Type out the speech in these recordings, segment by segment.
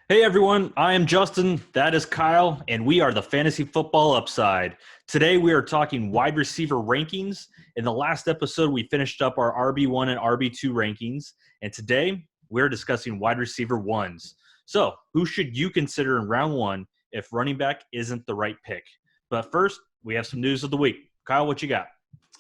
Hey everyone, I am Justin, that is Kyle, and we are the Fantasy Football Upside. Today we are talking wide receiver rankings. In the last episode, we finished up our RB1 and RB2 rankings, and today we're discussing wide receiver ones. So, who should you consider in round one if running back isn't the right pick? But first, we have some news of the week. Kyle, what you got?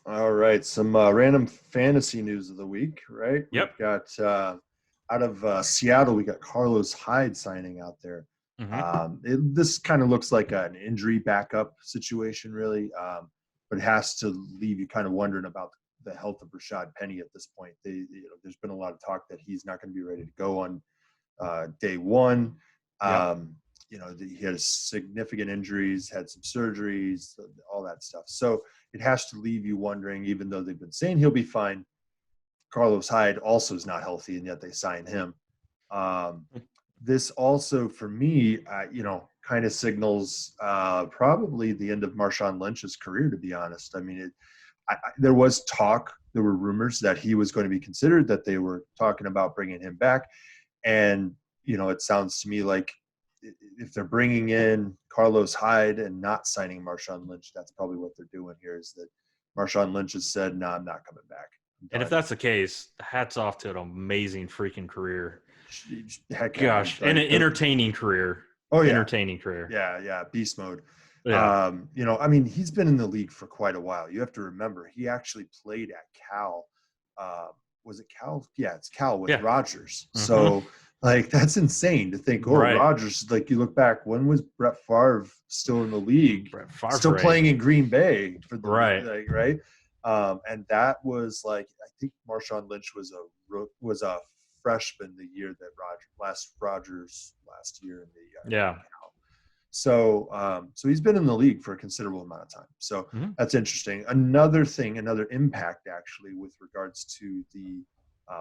All right, some random fantasy news of the week, right? Yep. We've got out of Seattle, we got Carlos Hyde signing out there. Mm-hmm. This kind of looks like an injury backup situation, really, but it has to leave you kind of wondering about the health of Rashad Penny at this point. There's been a lot of talk that he's not going to be ready to go on day one. Yep. He had significant injuries, had some surgeries, all that stuff. So it has to leave you wondering, even though they've been saying he'll be fine, Carlos Hyde also is not healthy, and yet they signed him. This also, for me, kind of signals probably the end of Marshawn Lynch's career, to be honest. I mean, there was talk, there were rumors that he was going to be considered, that they were talking about bringing him back. And, it sounds to me like if they're bringing in Carlos Hyde and not signing Marshawn Lynch, that's probably what they're doing here, is that Marshawn Lynch has said, no, I'm not coming back. And if that's the case, hats off to an amazing freaking career. Heck yeah, Gosh, and an entertaining career. Oh, yeah. Entertaining career. Yeah, beast mode. Yeah. He's been in the league for quite a while. You have to remember, he actually played at Cal. Was it Cal? Yeah, it's Cal with Rodgers. Mm-hmm. So, that's insane to think, Rodgers, you look back, when was Brett Favre still in the league? Still playing in Green Bay for the right. Right? And that was I think Marshawn Lynch was a freshman the year that Rodgers last year in the So he's been in the league for a considerable amount of time. So That's interesting. Another impact actually with regards to the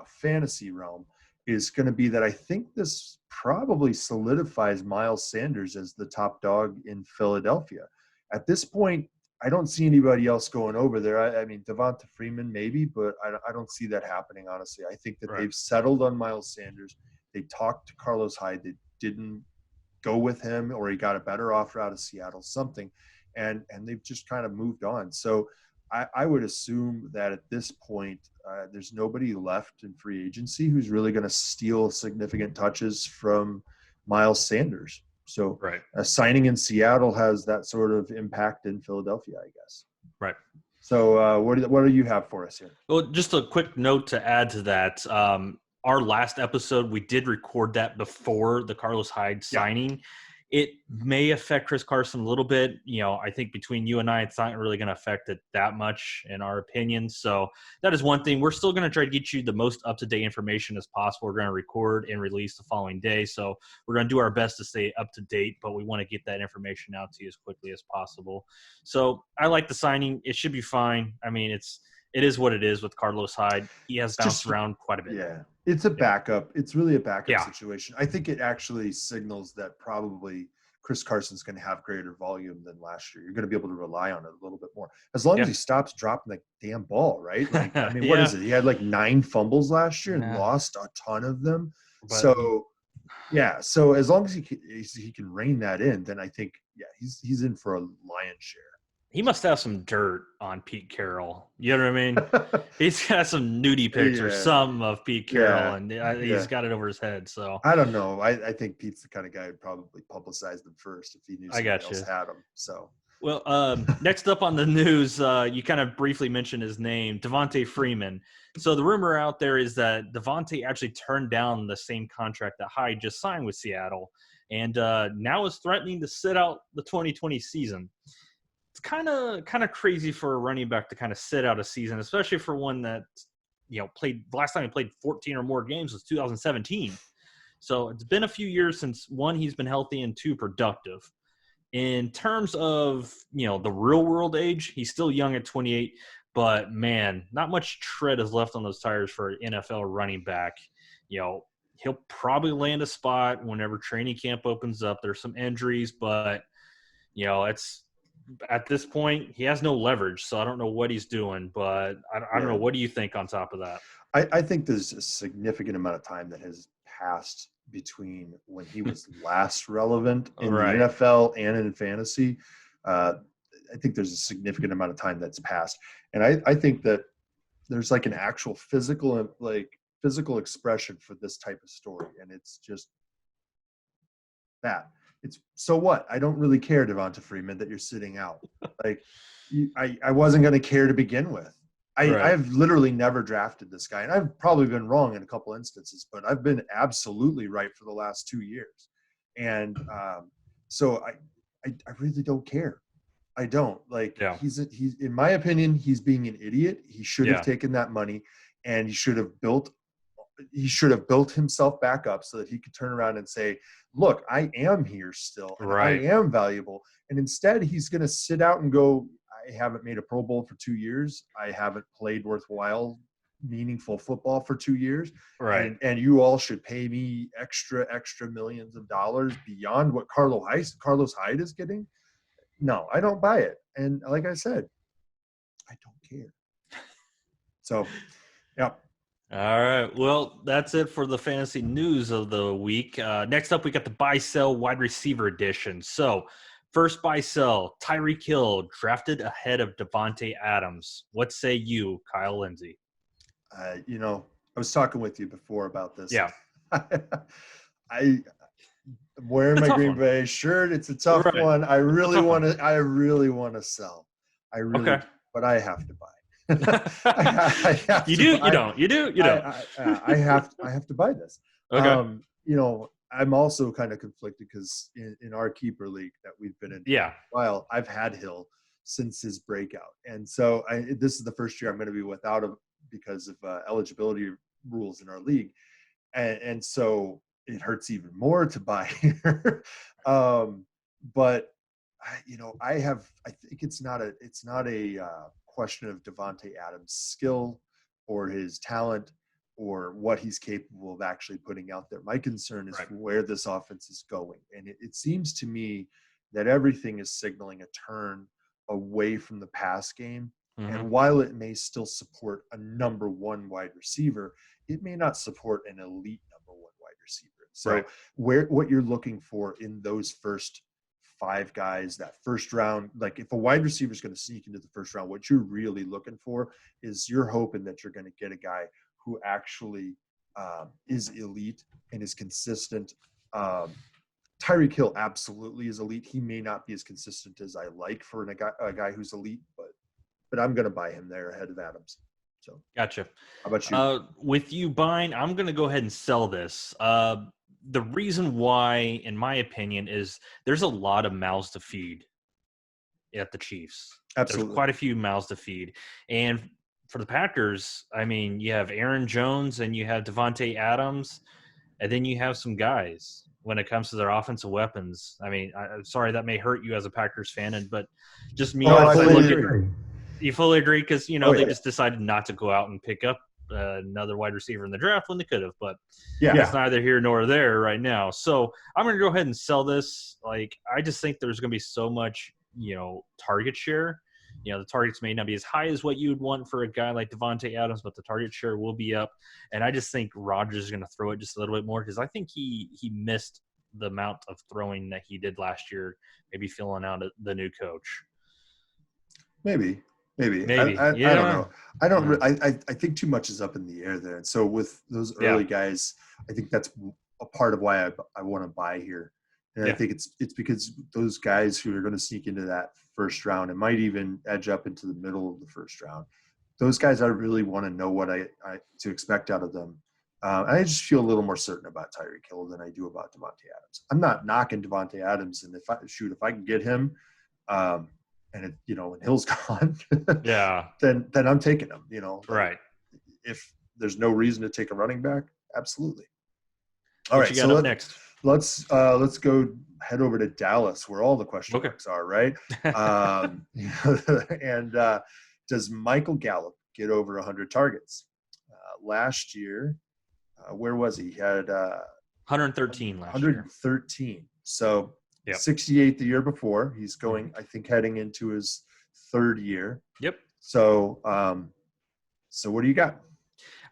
fantasy realm is going to be that I think this probably solidifies Miles Sanders as the top dog in Philadelphia. At this point, I don't see anybody else going over there. I mean, Devonta Freeman maybe, but I don't see that happening, honestly. I think that they've settled on Miles Sanders. They talked to Carlos Hyde. They didn't go with him, or he got a better offer out of Seattle, something. And they've just kind of moved on. So I would assume that at this point, there's nobody left in free agency who's really going to steal significant touches from Miles Sanders. So signing in Seattle has that sort of impact in Philadelphia, I guess. Right. So what do you have for us here? Well, just a quick note to add to that. Our last episode, we did record that before the Carlos Hyde signing. It may affect Chris Carson a little bit. I think between you and I, it's not really going to affect it that much in our opinion. So that is one thing. We're still going to try to get you the most up-to-date information as possible. We're going to record and release the following day. So we're going to do our best to stay up to date, but we want to get that information out to you as quickly as possible. So I like the signing. It should be fine. I mean, it is what it is with Carlos Hyde. He has bounced around quite a bit. Yeah. It's a backup. It's really a backup situation. I think it actually signals that probably Chris Carson's going to have greater volume than last year. You're going to be able to rely on it a little bit more. As long as he stops dropping the damn ball, right? What is it? He had 9 fumbles last year and lost a ton of them. But, so as long as he can rein that in, then I think, he's in for a lion's share. He must have some dirt on Pete Carroll. You know what I mean? He's got some nudie pics or some of Pete Carroll, and he's got it over his head. So I don't know. I think Pete's the kind of guy who'd probably publicize them first if he knew somebody else had them. So next up on the news, you kind of briefly mentioned his name, Devonta Freeman. So the rumor out there is that Devonta actually turned down the same contract that Hyde just signed with Seattle, and now is threatening to sit out the 2020 season. It's kind of crazy for a running back to kind of sit out a season, especially for one that played last time he played 14 or more games was 2017. So it's been a few years since, one, he's been healthy, and two, productive. In terms of the real world age, he's still young at 28, but man, not much tread is left on those tires for an NFL running back. He'll probably land a spot whenever training camp opens up. There's some injuries, but it's. At this point, he has no leverage, so I don't know what he's doing, but I don't know. What do you think on top of that? I think there's a significant amount of time that has passed between when he was last relevant in Right. the NFL and in fantasy. I think there's a significant amount of time that's passed. And I think that there's like an actual physical expression for this type of story. And it's just that. It's so what? I don't really care, Devonta Freeman, that you're sitting out. Like I wasn't going to care to begin with. I've literally never drafted this guy, and I've probably been wrong in a couple instances, but I've been absolutely right for the last 2 years. And so I really don't care. I don't like. Yeah. He's in my opinion, he's being an idiot. He should have taken that money, and he should have built himself back up so that he could turn around and say, "Look, I am here still, and I am valuable." And instead, he's going to sit out and go, "I haven't made a Pro Bowl for 2 years. I haven't played worthwhile, meaningful football for 2 years. Right. And you all should pay me extra millions of dollars beyond what Carlos Hyde is getting." No, I don't buy it. And like I said, I don't care. So, yeah. All right. Well, that's it for the fantasy news of the week. Next up, we got the buy-sell wide receiver edition. So, first buy-sell, Tyreek Hill drafted ahead of Davante Adams. What say you, Kyle Lindsay? I was talking with you before about this. Yeah. I'm wearing my Green Bay shirt. It's a tough one. I really want to sell. But I have to buy. You don't. I have to buy this. Okay. I'm also kind of conflicted because in our keeper league that we've been in for a while, I've had Hill since his breakout. And so this is the first year I'm going to be without him because of eligibility rules in our league. And so it hurts even more to buy here. But I think it's not a question of Davante Adams' skill or his talent or what he's capable of actually putting out there. My concern is where this offense is going. And it seems to me that everything is signaling a turn away from the pass game. Mm-hmm. And while it may still support a number one wide receiver, it may not support an elite number one wide receiver. So what you're looking for in those first 5 guys, that first round, like if a wide receiver is going to sneak into the first round, what you're really looking for is you're hoping that you're going to get a guy who actually is elite and is consistent. Tyreek Hill absolutely is elite. He may not be as consistent as I like for a guy who's elite, but I'm going to buy him there ahead of Adams. So gotcha. How about you? With you buying, I'm going to go ahead and sell this. The reason why, in my opinion, is there's a lot of mouths to feed at the Chiefs. Absolutely. There's quite a few mouths to feed. And for the Packers, I mean, you have Aaron Jones and you have Davante Adams, and then you have some guys when it comes to their offensive weapons. I mean, I'm sorry that may hurt you as a Packers fan, but just me. I fully agree. You fully agree because, they just decided not to go out and pick up another wide receiver in the draft when they could have. But it's neither here nor there right now. So I'm going to go ahead and sell this. Like, I just think there's going to be so much, target share. The targets may not be as high as what you would want for a guy like Davante Adams, but the target share will be up. And I just think Rodgers is going to throw it just a little bit more because I think he missed the amount of throwing that he did last year, maybe filling out the new coach. Maybe. I don't know. I think too much is up in the air there. And so with those early guys, I think that's a part of why I want to buy here. And I think it's because those guys who are going to sneak into that first round and might even edge up into the middle of the first round, those guys I really want to know what I to expect out of them. I just feel a little more certain about Tyreek Hill than I do about Davante Adams. I'm not knocking Davante Adams, and if I can get him, and Hill's gone, then I'm taking him. Right. If there's no reason to take a running back, absolutely. All right, so next. Let's go head over to Dallas, where all the question marks are, right? And does Michael Gallup get over 100 targets? Last year, where was he? He had 113 last 113. year. So 68 the year before. He's going, I think, heading into his 3rd year. Yep. So, so what do you got?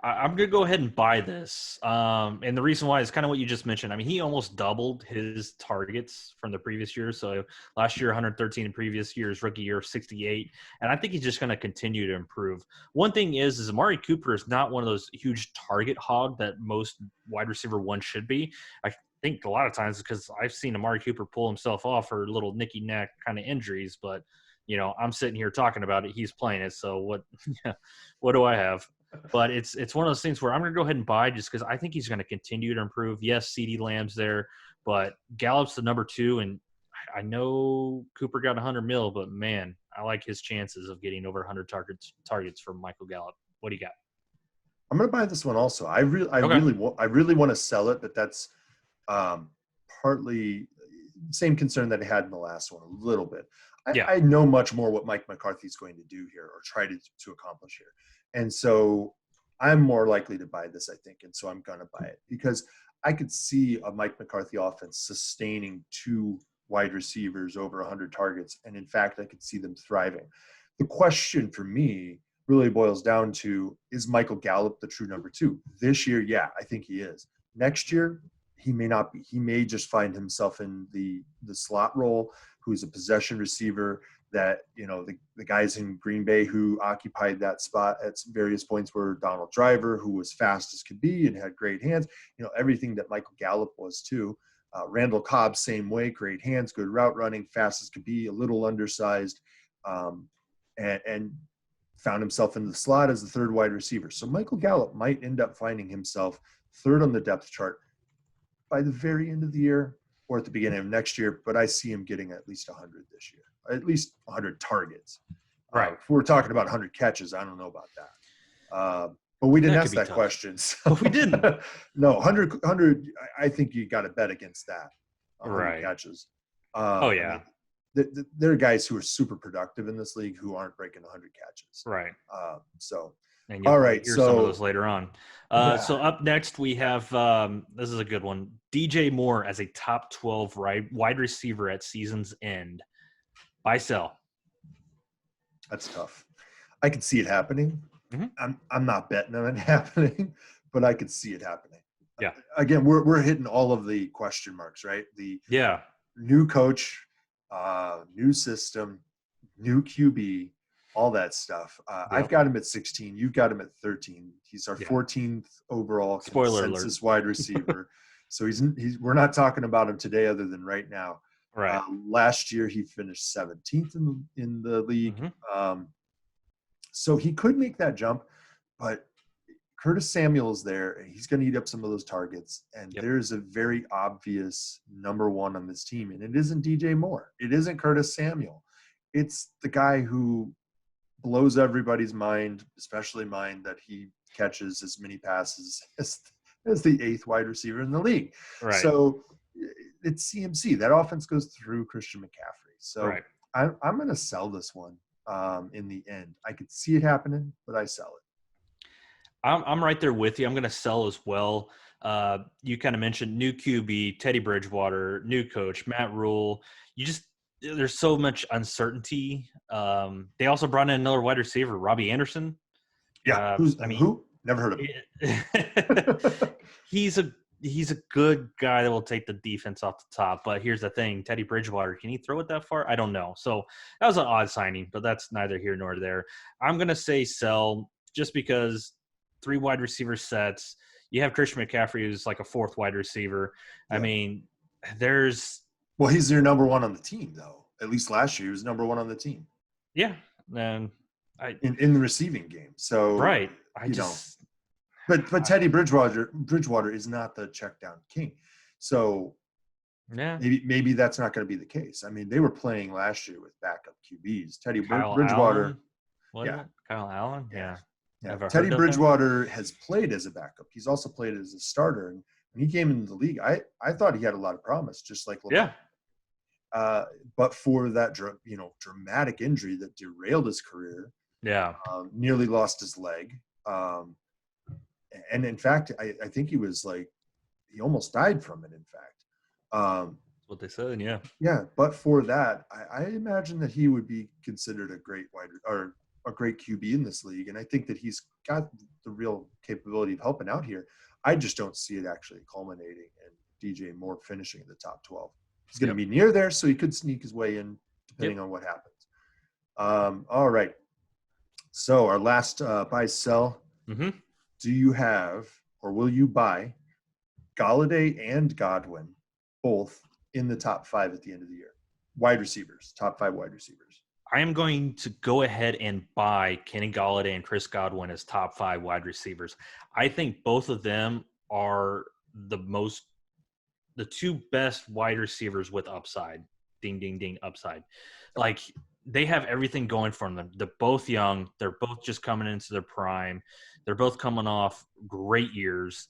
I'm going to go ahead and buy this. And the reason why is kind of what you just mentioned. I mean, he almost doubled his targets from the previous year. So last year, 113, and previous year's rookie year, 68. And I think he's just going to continue to improve. One thing is Amari Cooper is not one of those huge target hog that most wide receiver one should be. I think a lot of times because I've seen Amari Cooper pull himself off for little nicky neck kind of injuries, but I'm sitting here talking about it. He's playing it. So what do I have? But it's one of those things where I'm going to go ahead and buy just because I think he's going to continue to improve. Yes, CeeDee Lamb's there, but Gallup's the number 2, and I know Cooper got 100 mil, but man, I like his chances of getting over 100 targets from Michael Gallup. What do you got? I'm going to buy this one also. I really want to sell it, but that's partly same concern that I had in the last one a little bit. I know much more what Mike McCarthy's going to do here or try to accomplish here. And so I'm more likely to buy this, I think. And so I'm going to buy it because I could see a Mike McCarthy offense sustaining 2 wide receivers over 100 targets. And in fact, I could see them thriving. The question for me really boils down to, is Michael Gallup the true number 2? This year, yeah, I think he is. Next year, he may not be. He may just find himself in the slot role, who's a possession receiver that, the guys in Green Bay who occupied that spot at various points were Donald Driver, who was fast as could be and had great hands, everything that Michael Gallup was too. Randall Cobb, same way, great hands, good route running, fast as could be, a little undersized, and found himself in the slot as the 3rd wide receiver. So Michael Gallup might end up finding himself 3rd on the depth chart by the very end of the year or at the beginning of next year, but I see him getting at least 100 this year, at least 100 targets. Right. If we're talking about 100 catches, I don't know about that. But we didn't ask that question. So. We didn't. No, 100, I think you got to bet against that. 100 catches. Yeah. There are guys who are super productive in this league who aren't breaking 100 catches. Right. And all right, hear some of those later on. So up next we have this is a good one. DJ Moore as a top 12 wide receiver at season's end. Buy, sell. That's tough. I could see it happening. Mm-hmm. I'm not betting on it happening, but I could see it happening. Yeah. Again, we're hitting all of the question marks, right? The new coach, new system, new QB, all that stuff. I've got him at 16. You've got him at 13. He's our 14th overall consensus wide receiver. So we're not talking about him today other than right now. Right. Last year he finished 17th in the league. Mm-hmm. So he could make that jump, but Curtis Samuel's there, and he's going to eat up some of those targets. And there's a very obvious number 1 on this team, and it isn't DJ Moore. It isn't Curtis Samuel. It's the guy who blows everybody's mind, especially mine, that he catches as many passes as the 8th wide receiver in the league. Right. So it's CMC. That offense goes through Christian McCaffrey. So I'm going to sell this one in the end. I could see it happening, but I sell it. I'm right there with you. I'm going to sell as well. You kind of mentioned new QB, Teddy Bridgewater, new coach, Matt Rule. There's so much uncertainty. They also brought in another wide receiver, Robbie Anderson. Yeah. Who? Never heard of him. He's a good guy that will take the defense off the top. But here's the thing. Teddy Bridgewater, can he throw it that far? I don't know. So that was an odd signing, but that's neither here nor there. I'm going to say sell just because 3 wide receiver sets. You have Christian McCaffrey, who's like a 4th wide receiver. Yeah. I mean, Well, he's your number 1 on the team, though. At least last year, he was number 1 on the team. Yeah, and in the receiving game. So right, But Teddy Bridgewater is not the check down king. So maybe that's not going to be the case. I mean, they were playing last year with backup QBs. Teddy Bridgewater. Kyle Allen. Yeah. Teddy Bridgewater has played as a backup. He's also played as a starter. And when he came into the league, I thought he had a lot of promise, just like Lamar. But for that dramatic injury that derailed his career, nearly lost his leg, and in fact, I think he was he almost died from it. In fact, that's what they said. Yeah. But for that, I imagine that he would be considered a great a great QB in this league, and I think that he's got the real capability of helping out here. I just don't see it actually culminating and DJ Moore finishing in the top 12. He's going to be near there, so he could sneak his way in depending on what happens. All right. So our last buy sell. Mm-hmm. Do you have or will you buy Golladay and Godwin both in the top 5 at the end of the year? Wide receivers, top 5 wide receivers. I am going to go ahead and buy Kenny Golladay and Chris Godwin as top 5 wide receivers. I think both of them are the 2 best wide receivers with upside. Ding, ding, ding, upside. Like, they have everything going for them. They're both young. They're both just coming into their prime. They're both coming off great years.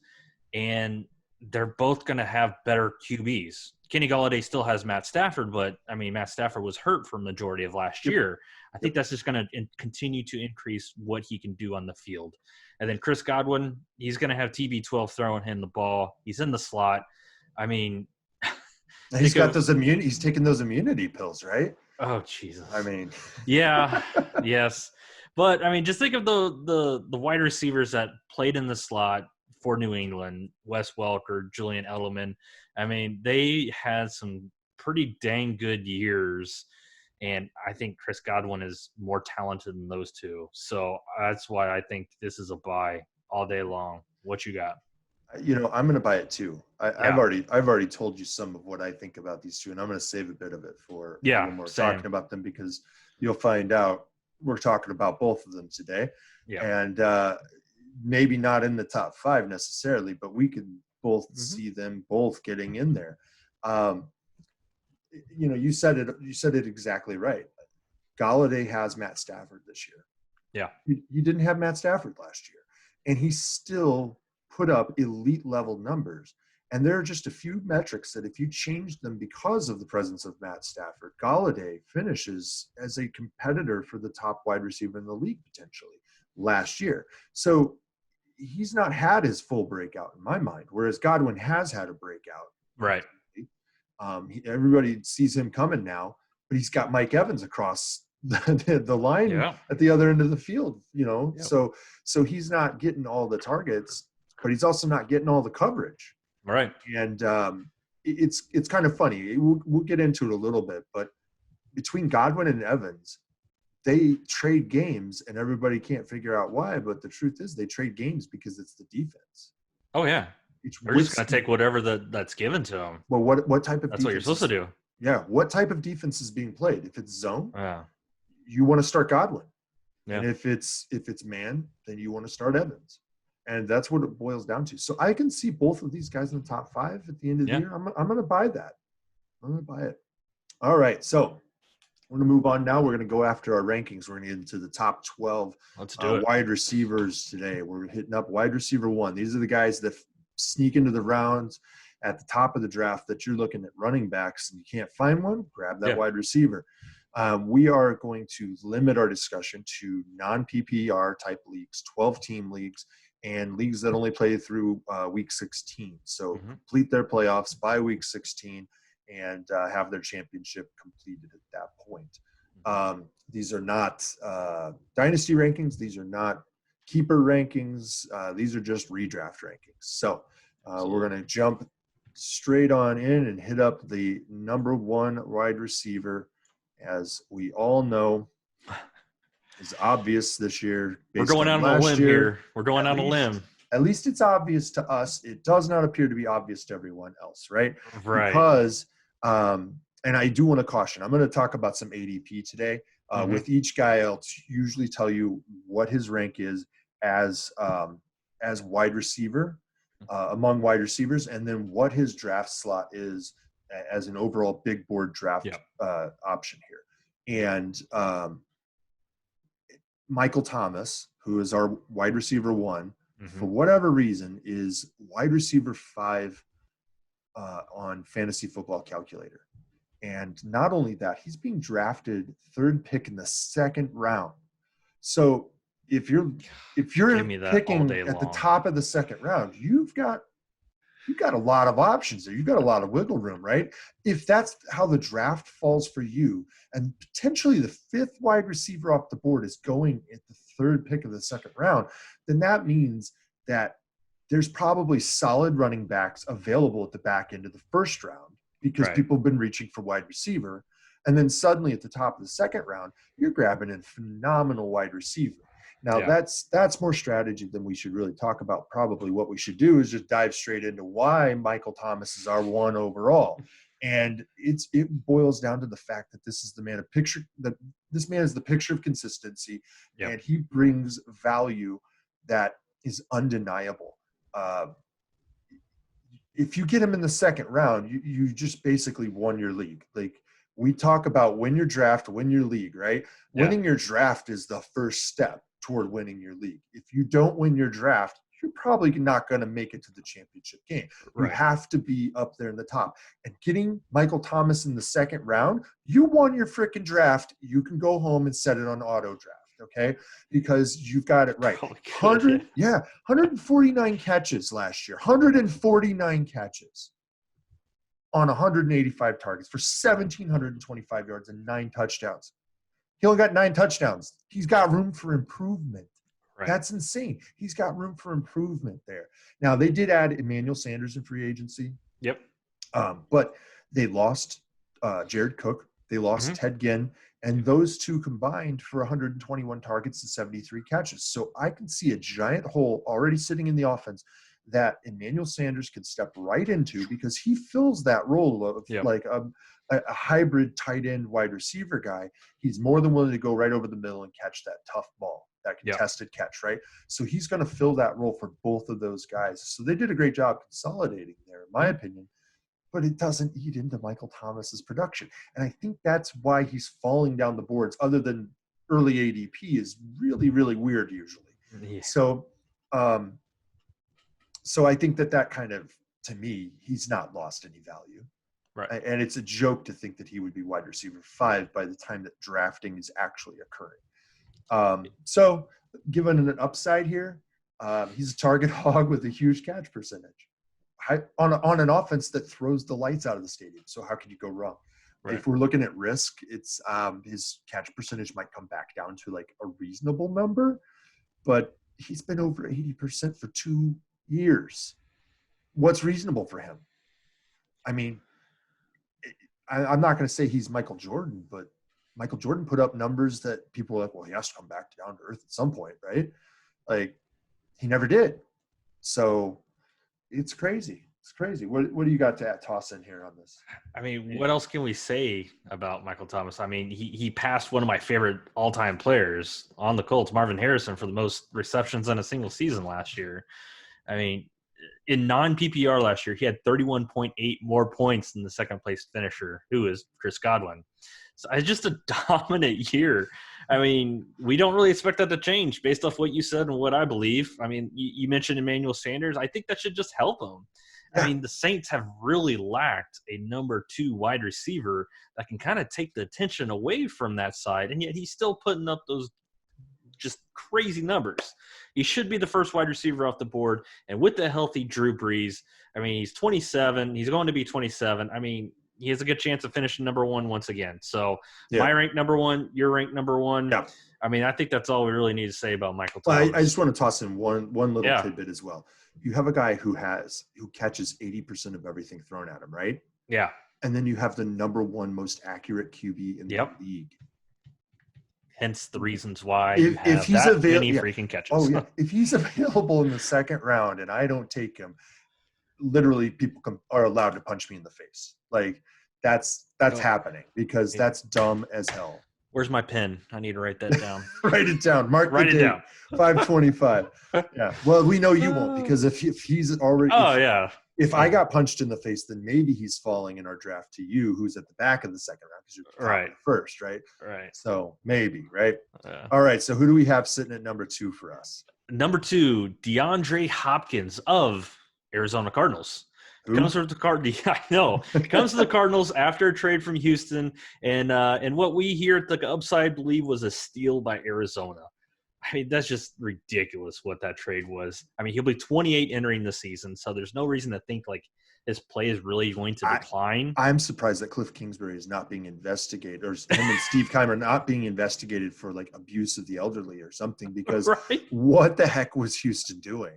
And they're both going to have better QBs. Kenny Golladay still has Matt Stafford, but, I mean, Matt Stafford was hurt for the majority of last year. I think that's just going to continue to increase what he can do on the field. And then Chris Godwin, he's going to have TB12 throwing him the ball. He's in the slot. I mean – he's got those immunity – he's taking those immunity pills, right? Oh, Jesus. I mean – yeah, yes. But, I mean, just think of the wide receivers that played in the slot for New England, Wes Welker, Julian Edelman. I mean, they had some pretty dang good years, and I think Chris Godwin is more talented than those two. So that's why I think this is a buy all day long. What you got? You know, I'm going to buy it too. I've already told you some of what I think about these two, and I'm going to save a bit of it for when we're talking about them, because you'll find out we're talking about both of them today. Yeah. And maybe not in the top 5 necessarily, but we can both see them both getting in there. You know, you said it exactly right. Golladay has Matt Stafford this year. Yeah. He didn't have Matt Stafford last year, and he still put up elite level numbers. And there are just a few metrics that if you change them because of the presence of Matt Stafford, Golladay finishes as a competitor for the top wide receiver in the league potentially last year. So he's not had his full breakout in my mind, whereas Godwin has had a breakout. Right. Everybody sees him coming now, but he's got Mike Evans across the line at the other end of the field, you know. Yep. So he's not getting all the targets, but he's also not getting all the coverage. Right. And it's kind of funny. We'll get into it a little bit, but between Godwin and Evans, they trade games, and everybody can't figure out why. But the truth is, they trade games because it's the defense. Oh yeah, they're just gonna take whatever that's given to them. Well, what type of that's what you're supposed to do? Yeah, what type of defense is being played? If it's zone, yeah, you want to start Godwin. Yeah. And if it's man, then you want to start Evans. And that's what it boils down to. So I can see both of these guys in the top 5 at the end of the year. I'm going to buy that. I'm going to buy it. All right. So we're going to move on now. We're going to go after our rankings. We're going to get into the top 12 wide receivers today. We're hitting up wide receiver 1. These are the guys that sneak into the rounds at the top of the draft that you're looking at running backs and you can't find one, grab that wide receiver. We are going to limit our discussion to non-PPR type leagues, 12-team leagues, and leagues that only play through week 16. So complete their playoffs by week 16 and have their championship completed at that point. These are not dynasty rankings. These are not keeper rankings. These are just redraft rankings. So we're going to jump straight on in and hit up the number 1 wide receiver. As we all know, is obvious this year. We're going out on a limb here. We're going out on a limb. At least it's obvious to us. It does not appear to be obvious to everyone else, right? Right. Because, and I do want to caution, I'm going to talk about some ADP today. With each guy, I'll usually tell you what his rank is as wide receiver, among wide receivers, and then what his draft slot is as an overall big board draft option here. And Michael Thomas, who is our wide receiver 1, for whatever reason, is wide receiver 5 on Fantasy Football Calculator. And not only that, he's being drafted 3rd pick in the 2nd round. So if you're picking at the top of the 2nd round, you've got you've got a lot of options there. You've got a lot of wiggle room, right? If that's how the draft falls for you, and potentially the 5th wide receiver off the board is going at the 3rd pick of the 2nd round, then that means that there's probably solid running backs available at the back end of the 1st round because people have been reaching for wide receiver. And then suddenly at the top of the 2nd round, you're grabbing a phenomenal wide receiver. Now, that's more strategy than we should really talk about. Probably what we should do is just dive straight into why Michael Thomas is our 1 overall. And it boils down to the fact that this is the man of picture, that this man is the picture of consistency, and he brings value that is undeniable. If you get him in the 2nd round, you just basically won your league. Like, we talk about win your draft, win your league, right? Yeah. Winning your draft is the first step toward winning your league. If you don't win your draft, you're probably not going to make it to the championship game. Right. You have to be up there in the top. And getting Michael Thomas in the 2nd round, you won your freaking draft. You can go home and set it on auto draft, okay? Because you've got it right. 149 catches last year. 149 catches on 185 targets for 1,725 yards and 9 touchdowns. He only got 9 touchdowns. He's got room for improvement. Right. That's insane. He's got room for improvement there. Now, they did add Emmanuel Sanders in free agency. Yep. But they lost Jared Cook. They lost Ted Ginn. And those two combined for 121 targets and 73 catches. So I can see a giant hole already sitting in the offense that Emmanuel Sanders can step right into, because he fills that role of like a hybrid tight end wide receiver guy. He's more than willing to go right over the middle and catch that tough ball, that contested catch, right? So he's going to fill that role for both of those guys. So they did a great job consolidating there, in my opinion, but it doesn't eat into Michael Thomas's production. And I think that's why he's falling down the boards, other than early ADP is really, really weird usually. Yeah. So I think that kind of, to me, he's not lost any value. Right. And it's a joke to think that he would be wide receiver 5 by the time that drafting is actually occurring. So given an upside here, he's a target hog with a huge catch percentage on an offense that throws the lights out of the stadium. So how could you go wrong? Right. If we're looking at risk, it's his catch percentage might come back down to like a reasonable number, but he's been over 80% for 2 years. What's reasonable for him? I mean, I'm not going to say he's Michael Jordan, but Michael Jordan put up numbers that people are like, well, he has to come back down to earth at some point, right? Like, he never did. So it's crazy. It's crazy. What do you got to toss in here on this? I mean, what else can we say about Michael Thomas? I mean, he passed one of my favorite all-time players on the Colts, Marvin Harrison, for the most receptions in a single season last year. I mean, in non-PPR last year, he had 31.8 more points than the second-place finisher, who is Chris Godwin. So it's just a dominant year. I mean, we don't really expect that to change based off what you said and what I believe. I mean, you mentioned Emmanuel Sanders. I think that should just help him. I mean, the Saints have really lacked a number 2 wide receiver that can kind of take the attention away from that side, and yet he's still putting up those just crazy numbers. He should be the first wide receiver off the board, and with the healthy Drew Brees, I mean, he's 27. He's going to be 27. I mean, he has a good chance of finishing number 1 once again. So my rank number 1, your rank number 1. Yeah. I mean, I think that's all we really need to say about Michael Thomas. I just want to toss in one little tidbit as well. You have a guy who catches 80% of everything thrown at him, right? Yeah. And then you have the number 1 most accurate QB in the league. Hence the reasons why you have that many freaking catches. Oh, yeah. If he's available in the 2nd round and I don't take him, literally people are allowed to punch me in the face. Like, that's happening, because that's dumb as hell. Where's my pen? I need to write that down. Write it down. Write it down. 525. Yeah. Well, we know you won't, because if he's already if I got punched in the face, then maybe he's falling in our draft to you, who's at the back of the 2nd round, because you're right first, right? Right. So maybe, right? Yeah. All right. So who do we have sitting at number 2 for us? Number 2, DeAndre Hopkins of Arizona Cardinals. Comes to the Cardinals. I know. Comes to the Cardinals after a trade from Houston, and what we here at the upside believe was a steal by Arizona. I mean, that's just ridiculous what that trade was. I mean, he'll be 28 entering the season, so there's no reason to think like his play is really going to decline. I'm surprised that Cliff Kingsbury is not being investigated, or him and Steve Keimer not being investigated for like abuse of the elderly or something, because right? What the heck was Houston doing?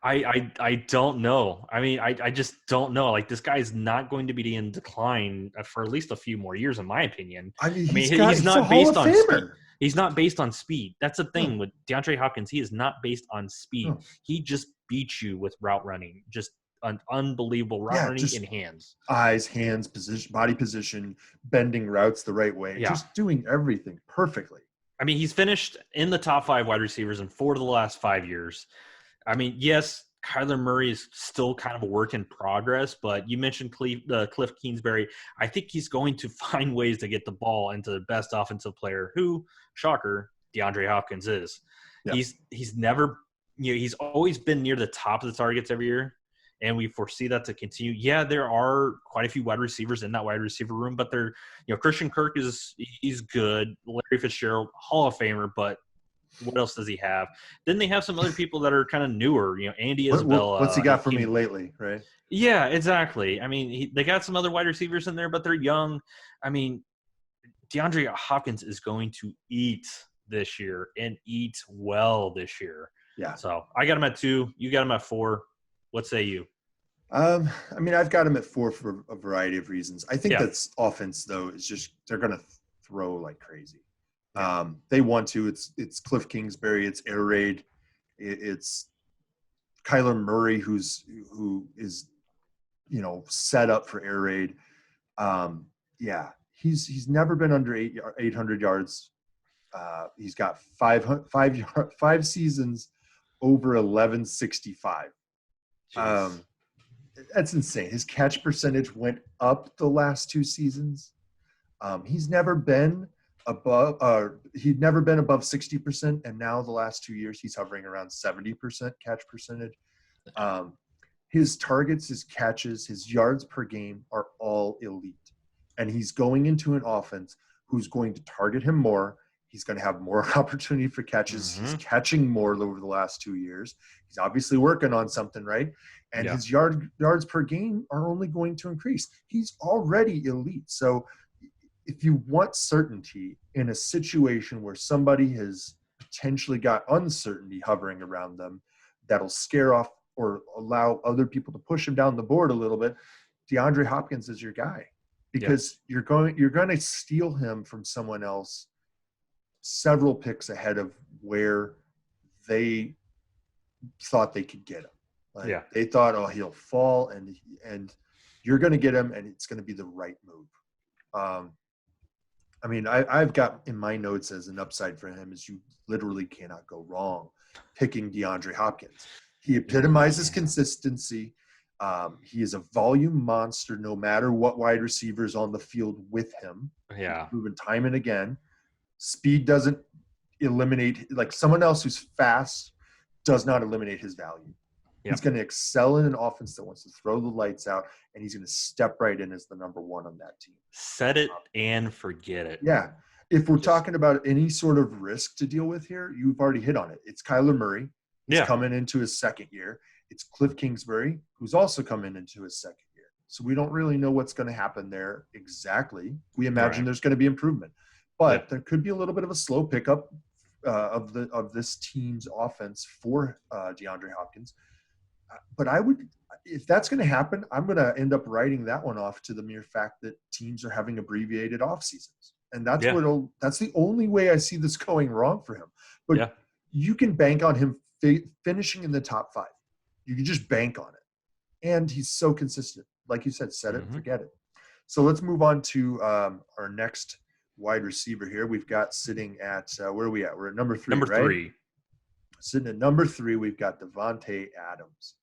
I don't know. I mean, I just don't know. Like, this guy is not going to be in decline for at least a few more years, in my opinion. I mean, he's a not Hall based of on speed. Famer. He's not based on speed. That's the thing with DeAndre Hopkins. He is not based on speed. He just beats you with route running. Just an unbelievable route running in hands. Eyes, hands, position, body position, bending routes the right way. Just doing everything perfectly. I mean, he's finished in the top 5 wide receivers in 4 of the last 5 years. I mean, yes, Kyler Murray is still kind of a work in progress, but you mentioned Cliff Kingsbury. I think he's going to find ways to get the ball into the best offensive player who, shocker, DeAndre Hopkins is. Yep. He's never – he's always been near the top of the targets every year, and we foresee that to continue. Yeah, there are quite a few wide receivers in that wide receiver room, but they're – Christian Kirk he's good. Larry Fitzgerald, Hall of Famer, but – what else does he have? Then they have some other people that are kind of newer, Andy Isabella. What's he got for me lately, right? Yeah, exactly. I mean, they got some other wide receivers in there, but they're young. I mean, DeAndre Hopkins is going to eat this year and eat well this year. Yeah. So I got him at 2. You got him at 4. What say you? I mean, I've got him at 4 for a variety of reasons. I think that's offense, though, is just they're going to throw like crazy. They want to. It's Cliff Kingsbury. It's Air Raid. It's Kyler Murray, who is set up for Air Raid. He's never been under 800 yards. He's got five seasons over 1165. That's insane. His catch percentage went up the last 2 seasons. He's never been above 60%, and now the last 2 years he's hovering around 70% catch percentage. His targets, his catches, his yards per game are all elite, and he's going into an offense who's going to target him more. He's going to have more opportunity for catches. He's catching more over the last 2 years. He's obviously working on something, right? And his yards per game are only going to increase. He's already elite. So if you want certainty in a situation where somebody has potentially got uncertainty hovering around them that'll scare off or allow other people to push him down the board a little bit, DeAndre Hopkins is your guy, because you're going to steal him from someone else several picks ahead of where they thought they could get him. They thought, he'll fall, and you're going to get him, and it's going to be the right move. I mean, I've got in my notes as an upside for him is you literally cannot go wrong picking DeAndre Hopkins. He epitomizes consistency. He is a volume monster no matter what wide receiver's on the field with him. Yeah. He's proven time and again. Speed doesn't eliminate – like someone else who's fast does not eliminate his value. He's going to excel in an offense that wants to throw the lights out, and he's going to step right in as the number 1 on that team. Set it and forget it. Yeah. If we're talking about any sort of risk to deal with here, you've already hit on it. It's Kyler Murray. He's coming into his second year. It's Cliff Kingsbury, who's also coming into his second year. So we don't really know what's going to happen there exactly. We imagine there's going to be improvement. But there could be a little bit of a slow pickup of this team's offense for DeAndre Hopkins. But if that's going to happen, I'm going to end up writing that one off to the mere fact that teams are having abbreviated off seasons. And that's that's the only way I see this going wrong for him. But you can bank on him finishing in the top 5. You can just bank on it. And he's so consistent. Like you said, set it and forget it. So let's move on to our next wide receiver here. We've got sitting at where are we at? We're at number 3, right? Number 3. Sitting at number 3, we've got Davante Adams.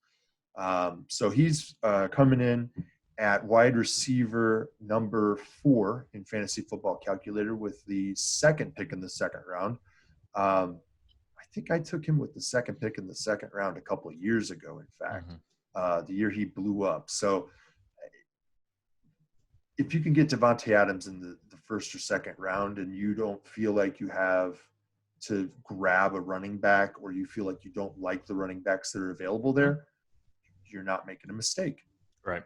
So he's coming in at wide receiver number 4 in Fantasy Football Calculator with the second pick in the second round. I think I took him with the second pick in the second round a couple of years ago, in fact, the year he blew up. So if you can get Davante Adams in the first or second round and you don't feel like you have to grab a running back, or you feel like you don't like the running backs that are available there, you're not making a mistake. Right.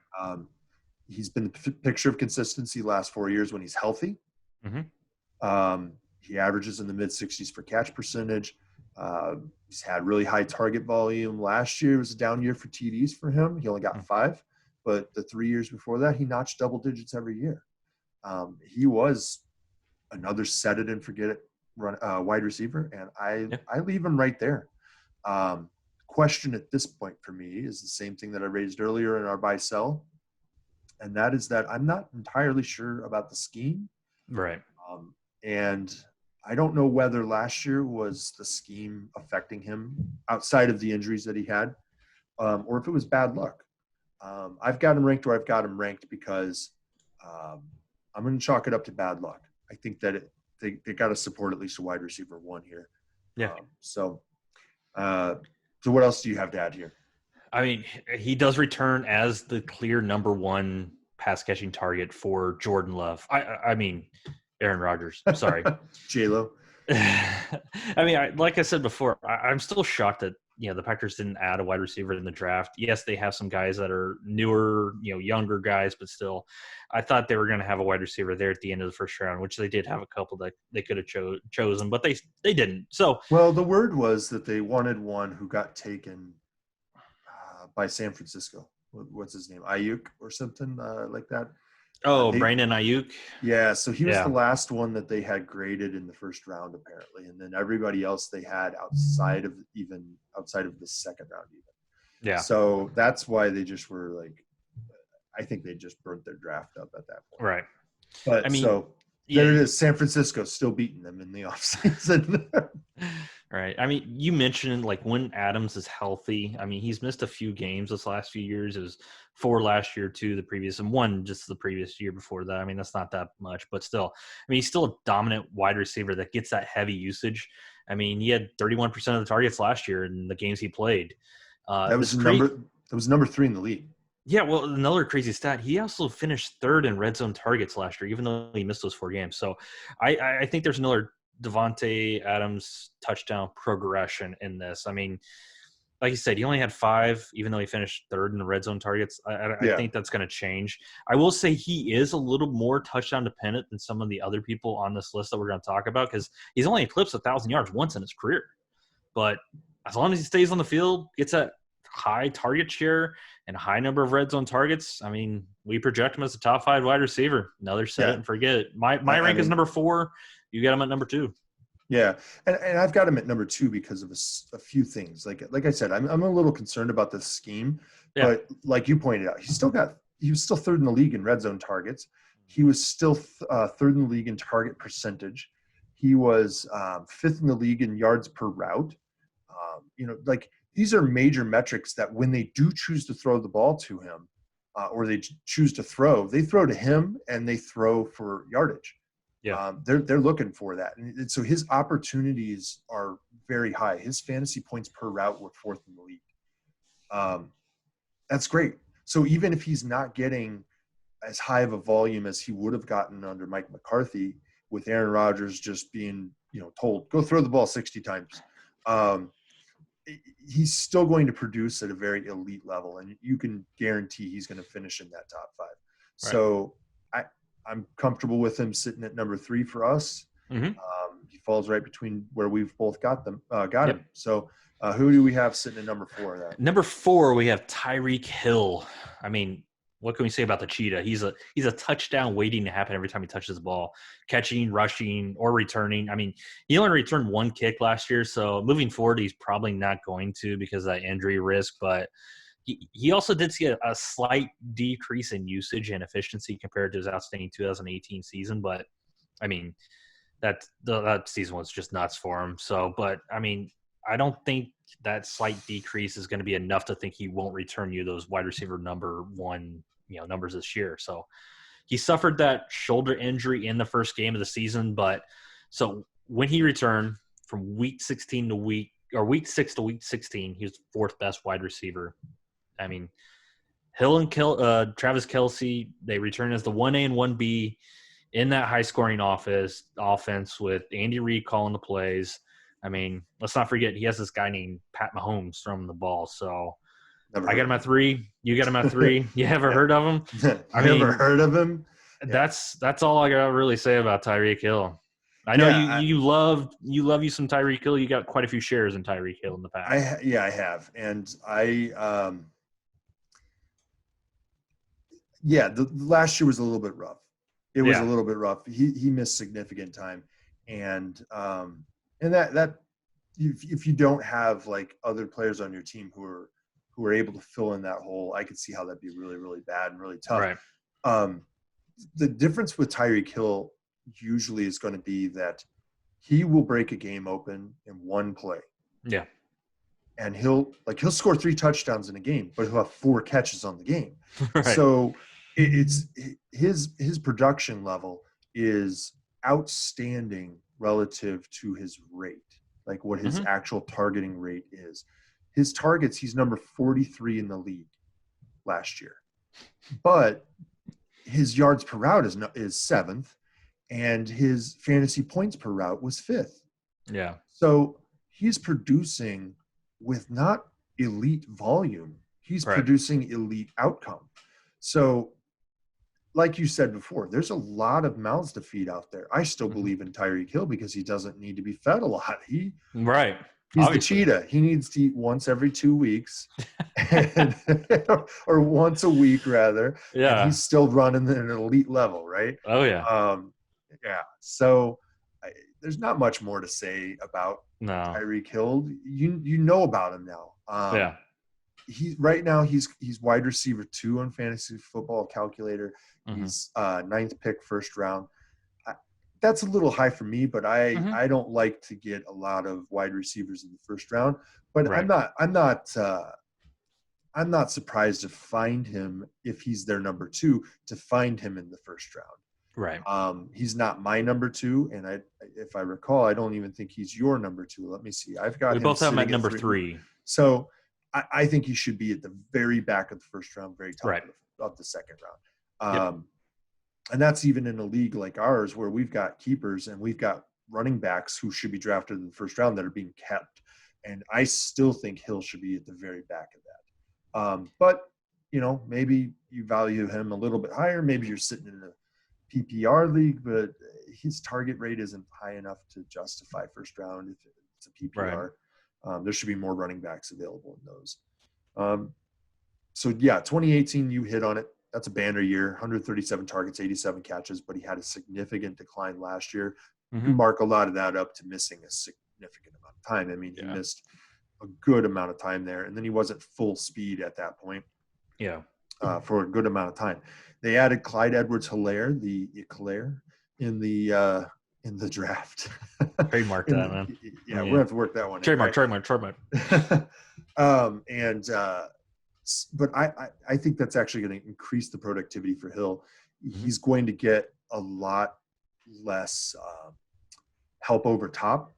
He's been the picture of consistency the last 4 years when he's healthy. He averages in the mid-60s for catch percentage. He's had really high target volume. Last year was a down year for TDs for him. He only got 5, but the 3 years before that, he notched double digits every year. He was another set it and forget it wide receiver, and I leave him right there. Question at this point for me is the same thing that I raised earlier in our buy-sell, and that is that I'm not entirely sure about the scheme. Right. And I don't know whether last year was the scheme affecting him outside of the injuries that he had, or if it was bad luck. I've got him ranked where I've got him ranked because I'm going to chalk it up to bad luck. I think that they got to support at least a wide receiver 1 here. Yeah. So what else do you have to add here? I mean, he does return as the clear number 1 pass catching target for Jordan Love. I mean, Aaron Rodgers. Sorry. J-Lo. I mean, like I said before, I'm still shocked that, the Packers didn't add a wide receiver in the draft. Yes, they have some guys that are newer, younger guys, but still, I thought they were going to have a wide receiver there at the end of the first round, which they did have a couple that they could have chosen, but they didn't. So, well, the word was that they wanted one who got taken by San Francisco. What's his name? Ayuk or something like that. Brandon Ayuk. Yeah, so he was the last one that they had graded in the first round, apparently, and then everybody else they had outside of the second round, even. Yeah. So that's why they just were like, I think they just burnt their draft up at that point. Right. But there it is. San Francisco still beating them in the offseason. Right. I mean, you mentioned like when Adams is healthy. I mean, he's missed a few games this last few years. It was 4 last year, 2 the previous, and 1 just the previous year before that. I mean, that's not that much, but still, I mean, he's still a dominant wide receiver that gets that heavy usage. I mean, he had 31% of the targets last year in the games he played. That was number 3 in the league. Yeah, well, another crazy stat, he also finished 3rd in red zone targets last year, even though he missed those 4 games. So I think there's another Davante Adams touchdown progression in this. I mean, like you said, he only had 5, even though he finished 3rd in the red zone targets. I think that's going to change. I will say he is a little more touchdown dependent than some of the other people on this list that we're going to talk about, because he's only eclipsed 1,000 yards once in his career. But as long as he stays on the field, gets that high target share and a high number of red zone targets, I mean, we project him as a top 5 wide receiver. Another set it and forget it. My rank is number 4. You got him at number 2. Yeah, and I've got him at number 2 because of a few things. Like I said, I'm a little concerned about this scheme, but like you pointed out, he was still 3rd in the league in red zone targets. He was still 3rd in the league in target percentage. He was 5th in the league in yards per route. These are major metrics that when they do choose to throw the ball to him, or they choose to throw, they throw to him and they throw for yardage. Yeah, they're looking for that, and so his opportunities are very high. His fantasy points per route were 4th in the league. That's great. So even if he's not getting as high of a volume as he would have gotten under Mike McCarthy, with Aaron Rodgers just being told go throw the ball 60 times, he's still going to produce at a very elite level, and you can guarantee he's going to finish in that top 5. Right. So I'm comfortable with him sitting at number 3 for us. Mm-hmm. He falls right between where we've both got him. So who do we have sitting at number 4? Then? Number 4, we have Tyreek Hill. I mean, what can we say about the cheetah? He's a touchdown waiting to happen every time he touches the ball, catching, rushing, or returning. I mean, he only returned 1 kick last year, so moving forward, he's probably not going to because of that injury risk, but he also did see a slight decrease in usage and efficiency compared to his outstanding 2018 season. But, I mean, that season was just nuts for him. So, but, I mean, I don't think that slight decrease is going to be enough to think he won't return you those wide receiver number 1, numbers this year. So he suffered that shoulder injury in the first game of the season. But so when he returned from week 6 to week 16, he was 4th best wide receiver. I mean, Hill and Travis Kelce, they return as the 1A and 1B in that high-scoring offense with Andy Reid calling the plays. I mean, let's not forget he has this guy named Pat Mahomes throwing the ball. So Never I got him at 3. You got him at 3. You ever Yeah. heard of him? Never heard of him. Yeah. That's all I gotta really say about Tyreek Hill. I know you love some Tyreek Hill. You got quite a few shares in Tyreek Hill in the past. I have, and the last year was a little bit rough. It was a little bit rough. He missed significant time, and that if you don't have like other players on your team who are able to fill in that hole, I could see how that'd be really, really bad and really tough. Right. The difference with Tyreek Hill usually is going to be that he will break a game open in one play. Yeah. And he'll score 3 touchdowns in a game, but he'll have 4 catches on the game. Right. So it's his production level is outstanding relative to his rate, like what his actual targeting rate is. His targets, he's number 43 in the league last year, but his yards per route is 7th, and his fantasy points per route was 5th. Yeah. So he's producing with not elite volume. He's producing elite outcome. So like you said before, there's a lot of mouths to feed out there. I still believe in Tyreek Hill because he doesn't need to be fed a lot. He's obviously the cheetah. He needs to eat once every 2 weeks or once a week rather. Yeah. And he's still running at an elite level, right? Oh yeah. So there's not much more to say about Tyreek Hill. You know about him now. Right now he's wide receiver 2 on Fantasy Football Calculator. He's 9th pick, first round. That's a little high for me, but I don't like to get a lot of wide receivers in the first round. But I'm not surprised to find him if he's their number 2 to find him in the first round. Right. He's not my number 2, and if I recall, I don't even think he's your number 2. Let me see. We both have him at number 3. So I think he should be at the very back of the first round, very top of the second round. And that's even in a league like ours where we've got keepers and we've got running backs who should be drafted in the first round that are being kept. And I still think Hill should be at the very back of that. But, maybe you value him a little bit higher. Maybe you're sitting in a PPR league, but his target rate isn't high enough to justify first round if it's a PPR. There should be more running backs available in those. 2018, you hit on it. That's a banner year, 137 targets, 87 catches, but he had a significant decline last year. You can mark a lot of that up to missing a significant amount of time. I mean, he missed a good amount of time there, and then he wasn't full speed at that point. Yeah. For a good amount of time. They added Clyde Edwards-Helaire, in the draft. Trademark that, man. Yeah, we're going to have to work that one. Trademark. But I think that's actually going to increase the productivity for Hill. He's going to get a lot less help over top,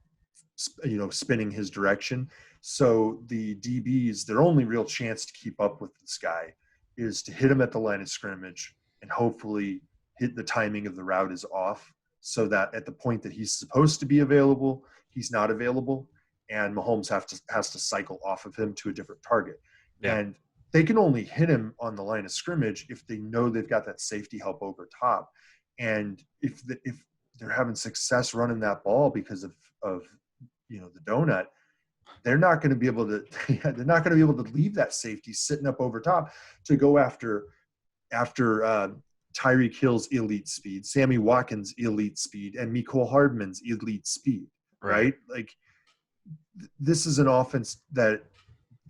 spinning his direction. So the DBs, their only real chance to keep up with this guy is to hit him at the line of scrimmage and hopefully hit the timing of the route is off so that at the point that he's supposed to be available, he's not available, and Mahomes has to cycle off of him to a different target. Yeah. And they can only hit him on the line of scrimmage if they know they've got that safety help over top. And if they're having success running that ball because of the donut, they're not going to be able to leave that safety sitting up over top to go after Tyreek Hill's elite speed, Sammy Watkins' elite speed, and Mecole Hardman's elite speed, right? Like, this is an offense that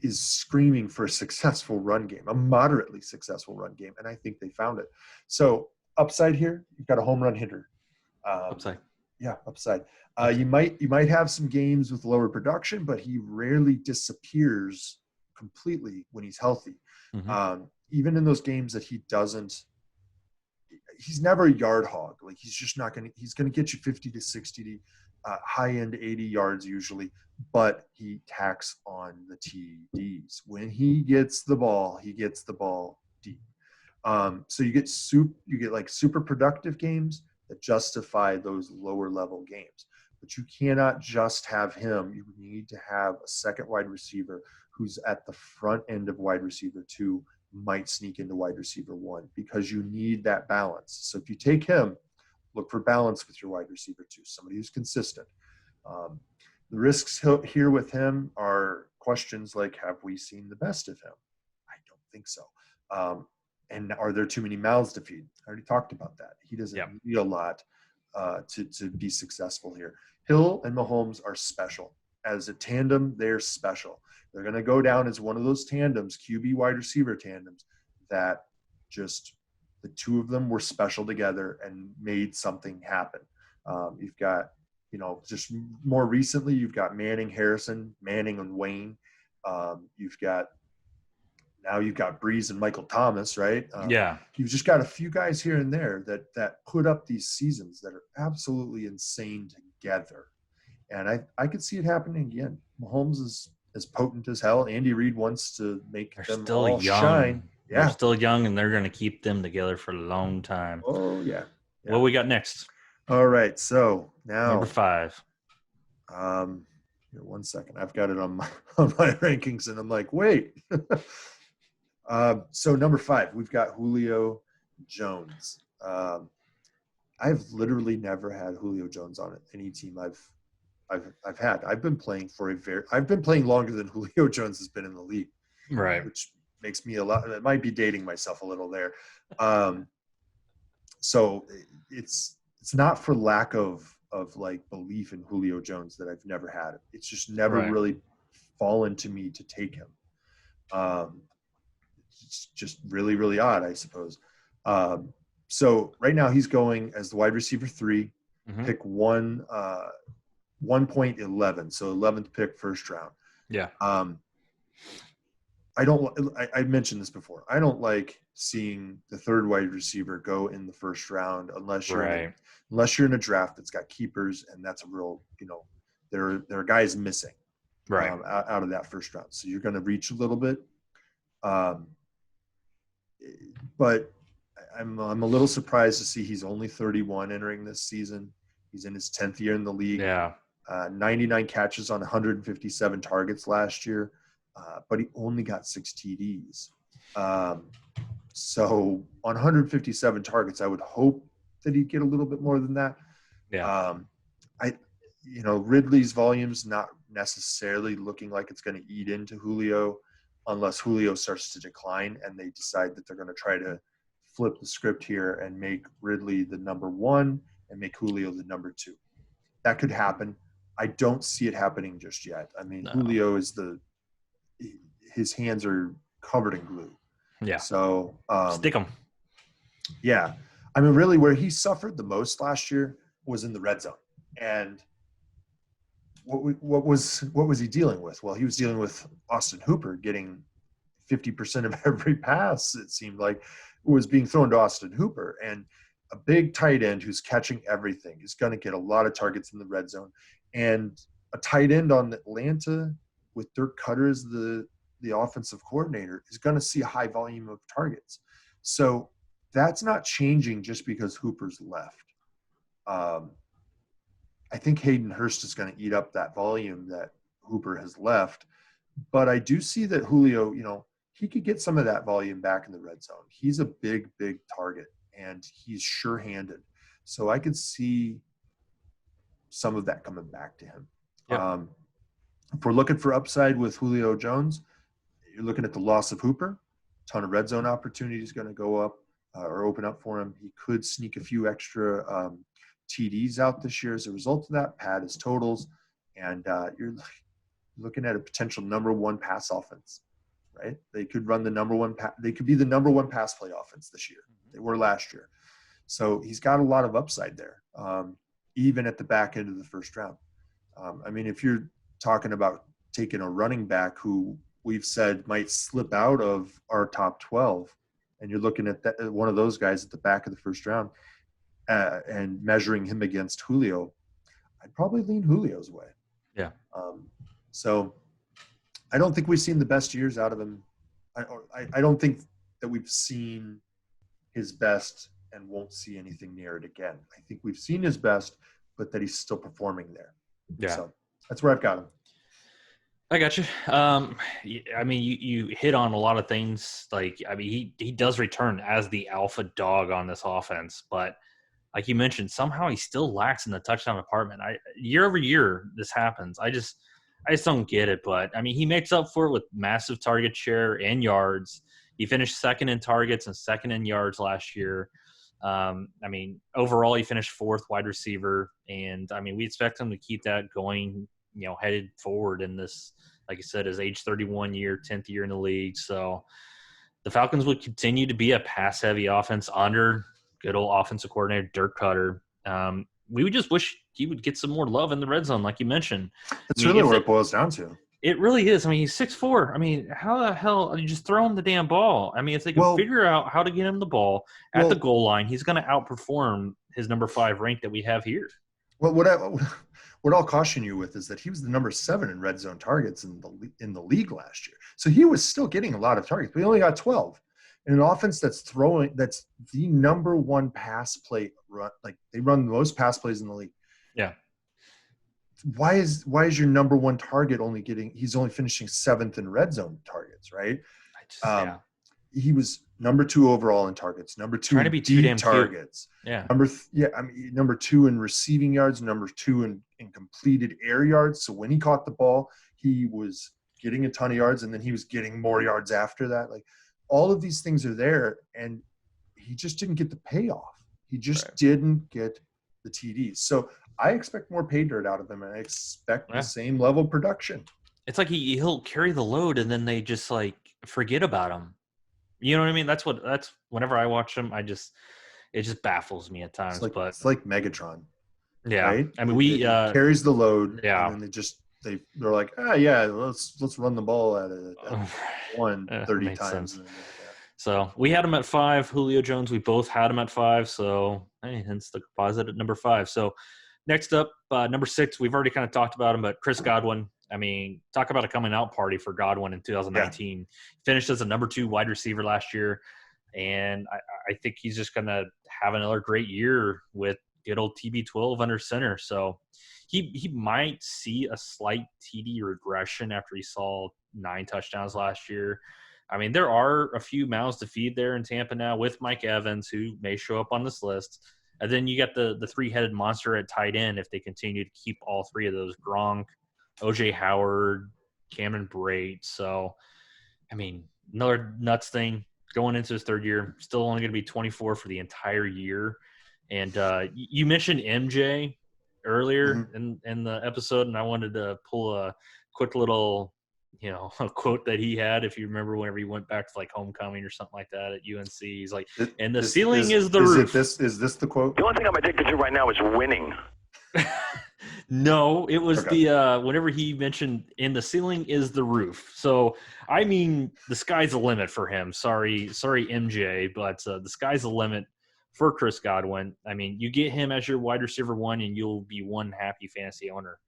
is screaming for a successful run game, a moderately successful run game, and I think they found it. So upside here, you've got a home run hitter. Upside. Yeah, upside. You might have some games with lower production, but he rarely disappears completely when he's healthy. Even in those games that he doesn't, he's never a yard hog. Like, he's going to get you 50 to 60 to high end 80 yards usually, but he tacks on the TDs. When he gets the ball deep. So you get super productive games that justify those lower level games. but you cannot just have him. You need to have a second wide receiver who's at the front end of wide receiver 2, might sneak into wide receiver 1, because you need that balance. So if you take him, look for balance with your wide receiver 2, somebody who's consistent. The risks here with him are questions like, have we seen the best of him? I don't think so. And are there too many mouths to feed? I already talked about that. He doesn't need a lot to be successful here. Hill and Mahomes are special. As a tandem, they're special. They're going to go down as one of those tandems, QB wide receiver tandems, that just the two of them were special together and made something happen. You've got, just more recently, you've got Manning, Harrison, Manning and Wayne. You've got Breeze and Michael Thomas, right? You've just got a few guys here and there that put up these seasons that are absolutely insane together. And I could see it happening again. Mahomes is as potent as hell. Andy Reid wants to make them all shine. Yeah. They're still young, and they're going to keep them together for a long time. Oh, yeah. What we got next? All right, so now number 5. Here, 1 second. I've got it on my rankings, and I'm like, wait. So number 5, we've got Julio Jones. I've literally never had Julio Jones on any team I've had. I've been playing longer than Julio Jones has been in the league, right? Which makes me it might be dating myself a little there. So it's not for lack of like belief in Julio Jones that I've never had it. It's just never really fallen to me to take him. It's just really, really odd, I suppose. So right now he's going as the wide receiver 3, pick 1.11, so 11th pick, first round. Yeah. I mentioned this before. I don't like seeing the third wide receiver go in the first round unless you're in a draft that's got keepers, and that's a real, there are guys missing out of that first round. So you're going to reach a little bit. But I'm a little surprised to see he's only 31 entering this season. He's in his 10th year in the league. Yeah. 99 catches on 157 targets last year, but he only got 6 TDs. So on 157 targets, I would hope that he'd get a little bit more than that. Yeah. Ridley's volume's not necessarily looking like it's going to eat into Julio unless Julio starts to decline and they decide that they're going to try to flip the script here and make Ridley the number 1 and make Julio the number 2. That could happen. I don't see it happening just yet. I mean, Julio is his hands are covered in glue. Yeah. So stick him. Yeah. I mean, really where he suffered the most last year was in the red zone. And what was he dealing with? Well, he was dealing with Austin Hooper getting 50% of every pass, it seemed like, was being thrown to Austin Hooper. And a big tight end who's catching everything is going to get a lot of targets in the red zone. And a tight end on Atlanta with Dirk Cutter as the offensive coordinator is going to see a high volume of targets. So that's not changing just because Hooper's left. I think Hayden Hurst is going to eat up that volume that Hooper has left. But I do see that Julio, he could get some of that volume back in the red zone. He's a big, big target, and he's sure-handed. So I could see some of that coming back to him. Yep. If we're looking for upside with Julio Jones, you're looking at the loss of Hooper. A ton of red zone opportunities going to go up or open up for him. He could sneak a few extra TDs out this year as a result of that, pad his totals, and you're looking at a potential number 1 pass offense, right? They could run the number 1 they could be the number 1 pass play offense this year. They were last year. So he's got a lot of upside there, even at the back end of the first round. I mean, if you're talking about taking a running back who we've said might slip out of our top 12, and you're looking at one of those guys at the back of the first round, and measuring him against Julio, I'd probably lean Julio's way. Yeah. So I don't think we've seen the best years out of him. I don't think that we've seen his best and won't see anything near it again. I think we've seen his best. but that he's still performing there. Yeah. So that's where I've got him. I got you. I mean, you hit on a lot of things. Like, I mean, he does return as the alpha dog on this offense, but like you mentioned, somehow he still lacks in the touchdown department. Year over year, this happens. I just don't get it. But I mean, he makes up for it with massive target share and yards. He finished second in targets and second in yards last year. I mean, overall, he finished fourth wide receiver, and I mean, we expect him to keep that going, headed forward in this, like I said, his age 31 year, 10th year in the league. So the Falcons would continue to be a pass-heavy offense under good old offensive coordinator Dirk Cutter. We would just wish he would get some more love in the red zone, like you mentioned. That's really what it boils down to. It really is. I mean, he's 6'4". I mean, how the hell – you just throw him the damn ball. I mean, if they can figure out how to get him the ball at the goal line, he's going to outperform his number 5 rank that we have here. Well, what I'll caution you with is that he was the number 7 in red zone targets in the league last year. So he was still getting a lot of targets, but he only got 12. In an offense that's the number 1 pass play run, like they run the most pass plays in the league. Yeah. Why is your number 1 target he's only finishing 7th in red zone targets, right? He was number 2 overall in targets, number 2 trying to be too damn targets. Cute. Yeah. Number 2 in receiving yards, number 2 in completed air yards. So when he caught the ball, he was getting a ton of yards, and then he was getting more yards after that. Like, all of these things are there, and he just didn't get the payoff. He just didn't get the TDs. So I expect more pay dirt out of him, and I expect the same level of production. It's like he'll carry the load, and then they just like forget about him. You know what I mean? That's whenever I watch him, it just baffles me at times. It's like Megatron. Yeah, right? I mean, he carries the load. Yeah, and then they're like, let's run the ball at 30 times. Sense. So we had him at 5. Julio Jones, we both had him at 5. So hence the composite at number 5. So next up, number 6, we've already kind of talked about him, but Chris Godwin. I mean, talk about a coming out party for Godwin in 2019. Finished as a number 2 wide receiver last year, and I think he's just going to have another great year with good old TB12 under center. So he might see a slight TD regression after he saw 9 touchdowns last year. I mean, there are a few mouths to feed there in Tampa now with Mike Evans, who may show up on this list. And then you got the 3-headed monster at tight end if they continue to keep all 3 of those: Gronk, OJ Howard, Cameron Brate. So, I mean, another nuts thing going into his 3rd year. Still only going to be 24 for the entire year. And you mentioned MJ earlier in the episode, and I wanted to pull a quick little, a quote that he had. If you remember, whenever he went back to like homecoming or something like that at UNC, he's like, "And the ceiling is the roof." Is this the quote? The only thing I'm addicted to right now is winning. No, it was whenever he mentioned "and the ceiling is the roof." So I mean, the sky's the limit for him. Sorry, MJ, but the sky's the limit for Chris Godwin. I mean, you get him as your wide receiver 1, and you'll be one happy fantasy owner.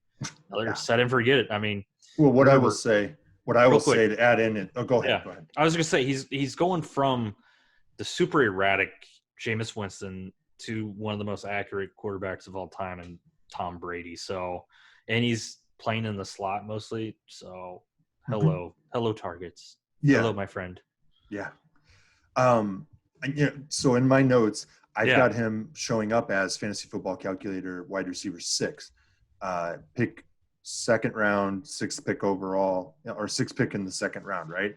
Set and forget it. I mean, well, what I will say to add in it. Oh, go ahead. Yeah. Go ahead. I was going to say he's going from the super erratic Jameis Winston to one of the most accurate quarterbacks of all time, and Tom Brady. So, and he's playing in the slot mostly. So, hello targets. Yeah. Hello, my friend. Yeah. So in my notes, I've got him showing up as fantasy football calculator wide receiver 6, pick 2nd round, 6th pick overall, or 6th pick in the 2nd round. Right.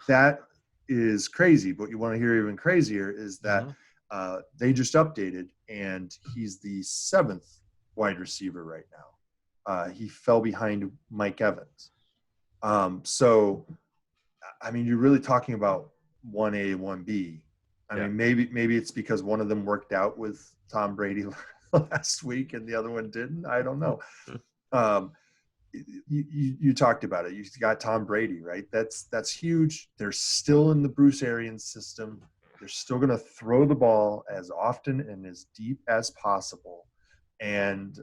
That is crazy. But you want to hear even crazier is that they just updated, and he's the 7th wide receiver right now. He fell behind Mike Evans. So, I mean, you're really talking about 1A, 1B. I mean, maybe it's because one of them worked out with Tom Brady last week and the other one didn't. I don't know. You talked about it. You got Tom Brady, right? That's huge. They're still in the Bruce Arians system. They're still going to throw the ball as often and as deep as possible. And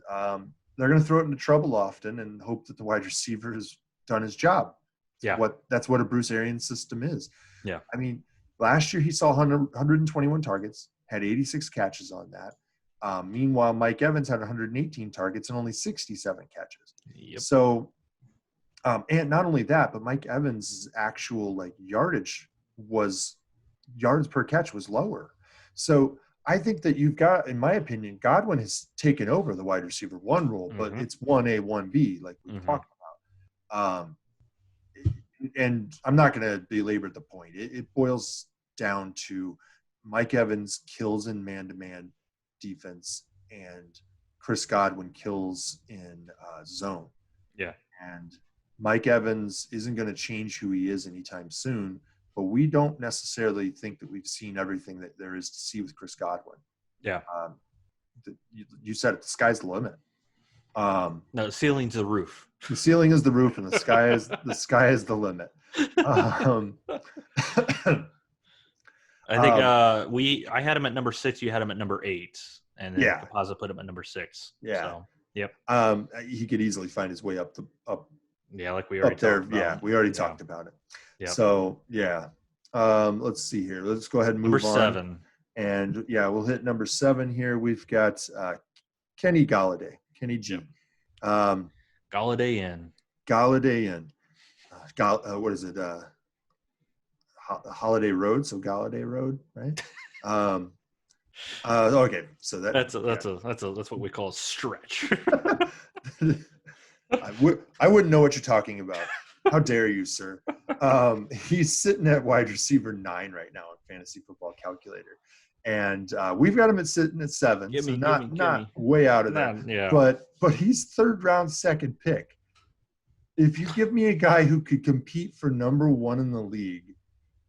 they're going to throw it into trouble often and hope that the wide receiver has done his job. Yeah. That's what a Bruce Arians system is. Yeah. I mean, last year he saw 121 targets, had 86 catches on that. Meanwhile, Mike Evans had 118 targets and only 67 catches. Yep. So, and not only that, but Mike Evans' actual like yards per catch was lower. So I think that you've got, in my opinion, Godwin has taken over the wide receiver 1 role, but it's 1A, 1B, like we talked about. And I'm not going to belabor the point. It boils down to Mike Evans kills in man-to-man defense, and Chris Godwin kills in zone. Yeah. And Mike Evans isn't going to change who he is anytime soon, but we don't necessarily think that we've seen everything that there is to see with Chris Godwin. Yeah. You said it, the sky's the limit. No, the ceiling's the roof. The ceiling is the roof, and the sky is the limit. I think I had him at number 6. You had him at number 8, and then Composite put him at number 6. Yeah. So, yep. He could easily find his way up. Yeah, like we already up there. Talked about. Yeah, we already talked about it. Yep. So yeah. Let's see here. Let's go ahead and move on. Number 7. And we'll hit number 7 here. We've got Kenny Golladay. Kenny G. Yep. Golladay in. What is it? Holiday Road. So Golladay Road, right? Okay. So that's what we call a stretch. I wouldn't know what you're talking about. How dare you, sir? He's sitting at wide receiver 9 right now on Fantasy Football Calculator, and we've got him sitting at 7, so not way out of that. Yeah. But he's 3rd round, 2nd pick. If you give me a guy who could compete for number 1 in the league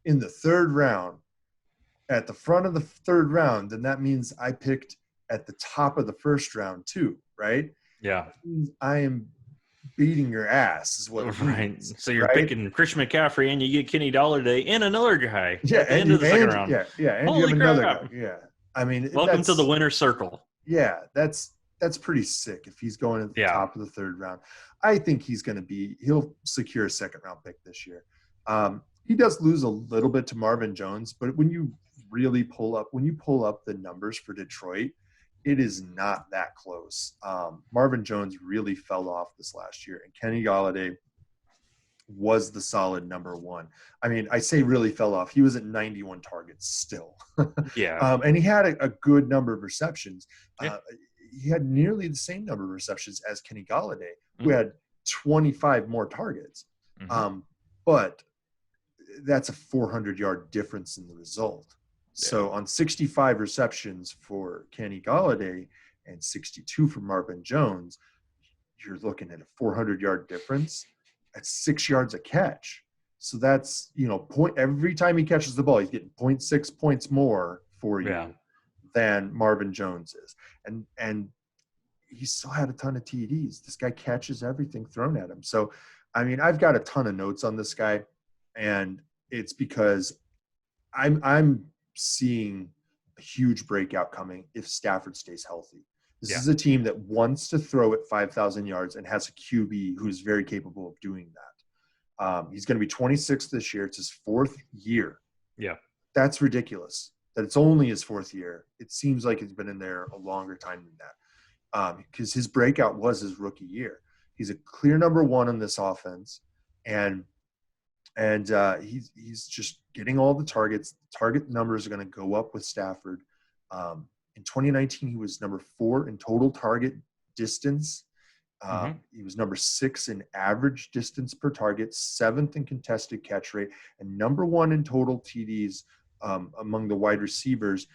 in the 3rd round, at the front of the 3rd round, then that means I picked at the top of the 1st round too, right? Yeah. I am beating your ass is what it means, So you're picking Christian McCaffrey, and you get Kenny Golladay and another guy at the end of the 2nd round. Yeah, and Holy you have another crap. guy. Yeah. I mean, welcome to the winner's circle. Yeah, that's pretty sick if he's going at the top of the 3rd round. I think he'll secure a 2nd round pick this year. He does lose a little bit to Marvin Jones, but when you really pull up the numbers for Detroit, it is not that close. Marvin Jones really fell off this last year, and Kenny Golladay was the solid number 1. I mean, I say really fell off. He was at 91 targets still. Yeah. And he had a good number of receptions. He had nearly the same number of receptions as Kenny Golladay, who had 25 more targets. But that's a 400-yard difference in the result. So on 65 receptions for Kenny Golladay and 62 for Marvin Jones, you're looking at a 400-yard difference. That's 6 yards a catch. So that's, every time he catches the ball, he's getting 0.6 points more for you than Marvin Jones is. And he still had a ton of TDs. This guy catches everything thrown at him. So, I mean, I've got a ton of notes on this guy, and it's because I'm seeing a huge breakout coming if Stafford stays healthy. This is a team that wants to throw it 5,000 yards and has a QB who's very capable of doing that. He's going to be 26 this year. It's his 4th year. Yeah. That's ridiculous that it's only his 4th year. It seems like he's been in there a longer time than that, because his breakout was his rookie year. He's a clear number 1 in this offense, and he's just getting all the targets. Target numbers are going to go up with Stafford. In 2019, he was number 4 in total target distance. He was number 6 in average distance per target, 7th in contested catch rate, and number 1 in total TDs among the wide receivers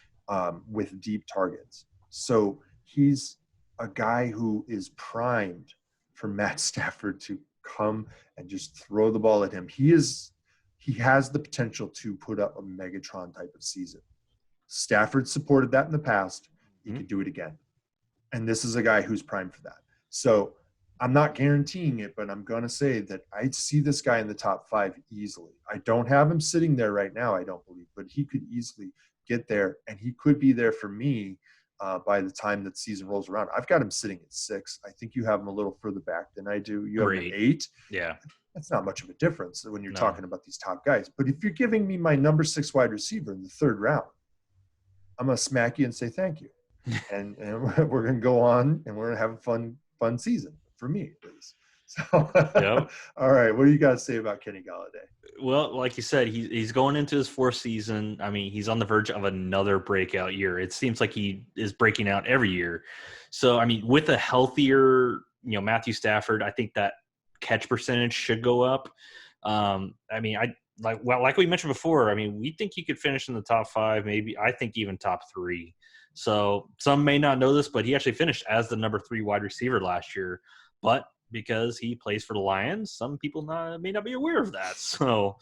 with deep targets. So he's a guy who is primed for Matt Stafford to come and just throw the ball at him. He has the potential to put up a Megatron type of season. Stafford supported that in the past. He could do it again. And this is a guy who's primed for that. So I'm not guaranteeing it, but I'm going to say that I see this guy in the top 5 easily. I don't have him sitting there right now, I don't believe, but he could easily get there, and he could be there for me by the time that season rolls around. I've got him sitting at 6. I think you have him a little further back than I do. You have him at 8. Yeah. That's not much of a difference when you're talking about these top guys. But if you're giving me my number 6 wide receiver in the 3rd round, I'm going to smack you and say thank you. and we're going to go on and we're going to have a fun season for me at least. So, Yep. All right. What do you got to say about Kenny Golladay? Well, like you said, he's going into his fourth season. I mean, he's on the verge of another breakout year. It seems like he is breaking out every year. So, I mean, with a healthier, Matthew Stafford, I think that catch percentage should go up. I mean, like we mentioned before, I mean, we think he could finish in the top 5, maybe I think even top 3. So some may not know this, but he actually finished as the number 3 wide receiver last year. But because he plays for the Lions, some people may not be aware of that. So,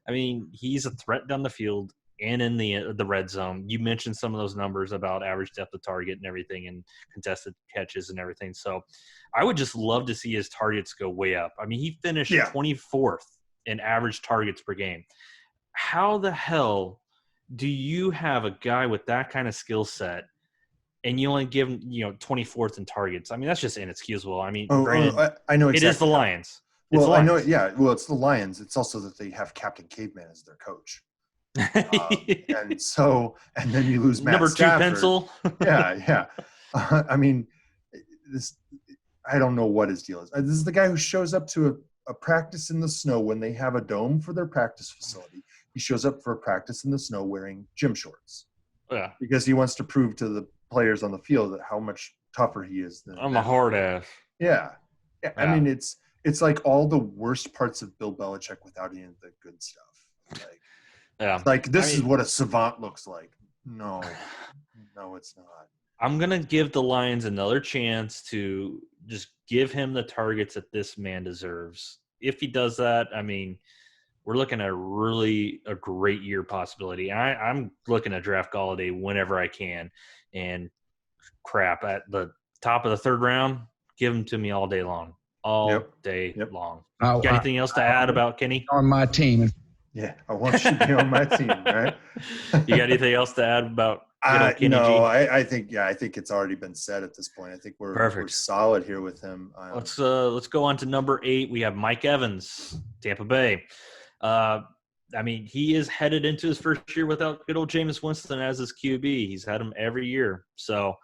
I mean, he's a threat down the field and in the red zone. You mentioned some of those numbers about average depth of target and everything and contested catches and everything. So I would just love to see his targets go way up. I mean, he finished 24th in average targets per game. How the hell do you have a guy with that kind of skill set and you only give him, 24th in targets? I mean, that's just inexcusable. I mean, granted, I know exactly. It is the Lions. Well, I know. Yeah. Well, it's the Lions. It's also that they have Captain Caveman as their coach. And then you lose Matt number Stafford. 2 pencil. Yeah. I mean, I don't know what his deal is. This is the guy who shows up to a practice in the snow when they have a dome for their practice facility. He shows up for a practice in the snow wearing gym shorts. Yeah. Because he wants to prove to the players on the field that how much tougher he is than I'm a hard ass. Yeah. I mean, it's like all the worst parts of Bill Belichick without any of the good stuff. Like this is what a savant looks like. No, it's not. I'm going to give the Lions another chance to just give him the targets that this man deserves. If he does that, I mean, we're looking at a great year possibility. I'm looking to draft Golladay whenever I can. And crap, at the top of the 3rd round, give him to me all day long. Day long. You got anything else to add about Kenny? On my team. Yeah, I want you to be on my team, right? You got anything else to add about Kenny no, G? I think it's already been said at this point. I think we're solid here with him. Let's go on to number 8. We have Mike Evans, Tampa Bay. I mean, he is headed into his first year without good old Jameis Winston as his QB. He's had him every year. So,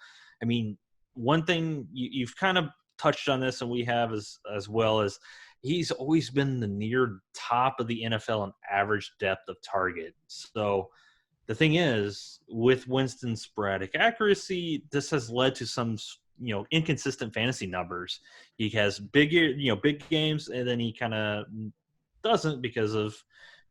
I mean, one thing you've kind of touched on this, and we have as well, as he's always been the near top of the NFL in average depth of target. So the thing is, with Winston's sporadic accuracy, this has led to some, inconsistent fantasy numbers. He has big games, and then he kind of doesn't because of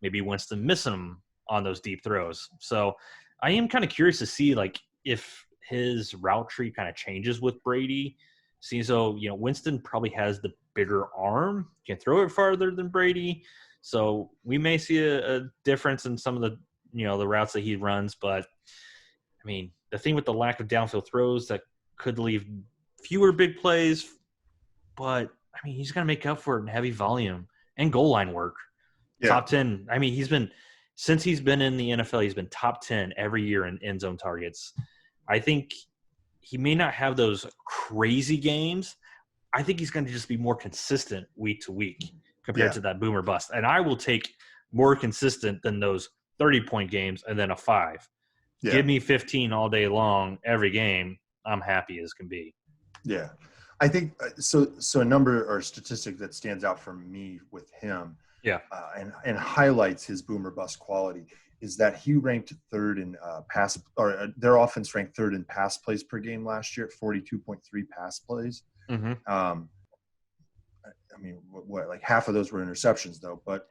maybe Winston missing him on those deep throws. So I am kind of curious to see, like, if his route tree kind of changes with Brady. Seems though, Winston probably has the bigger arm, can throw it farther than Brady. So we may see a difference in some of the, the routes that he runs. But, I mean, the thing with the lack of downfield throws that could leave fewer big plays. But, I mean, he's going to make up for it in heavy volume and goal line work. Yeah. Top 10. I mean, since he's been in the NFL, he's been top 10 every year in end zone targets. I think he may not have those crazy games. I think he's going to just be more consistent week to week compared to that boomer bust. And I will take more consistent than those 30-point games and then a 5. Yeah. Give me 15 all day long every game. I'm happy as can be. Yeah. I think so a number or a statistic that stands out for me with him and highlights his boomer bust quality is that he ranked 3rd in pass, or their offense ranked 3rd in pass plays per game last year at 42.3 pass plays. Mm-hmm. I mean, like half of those were interceptions though, but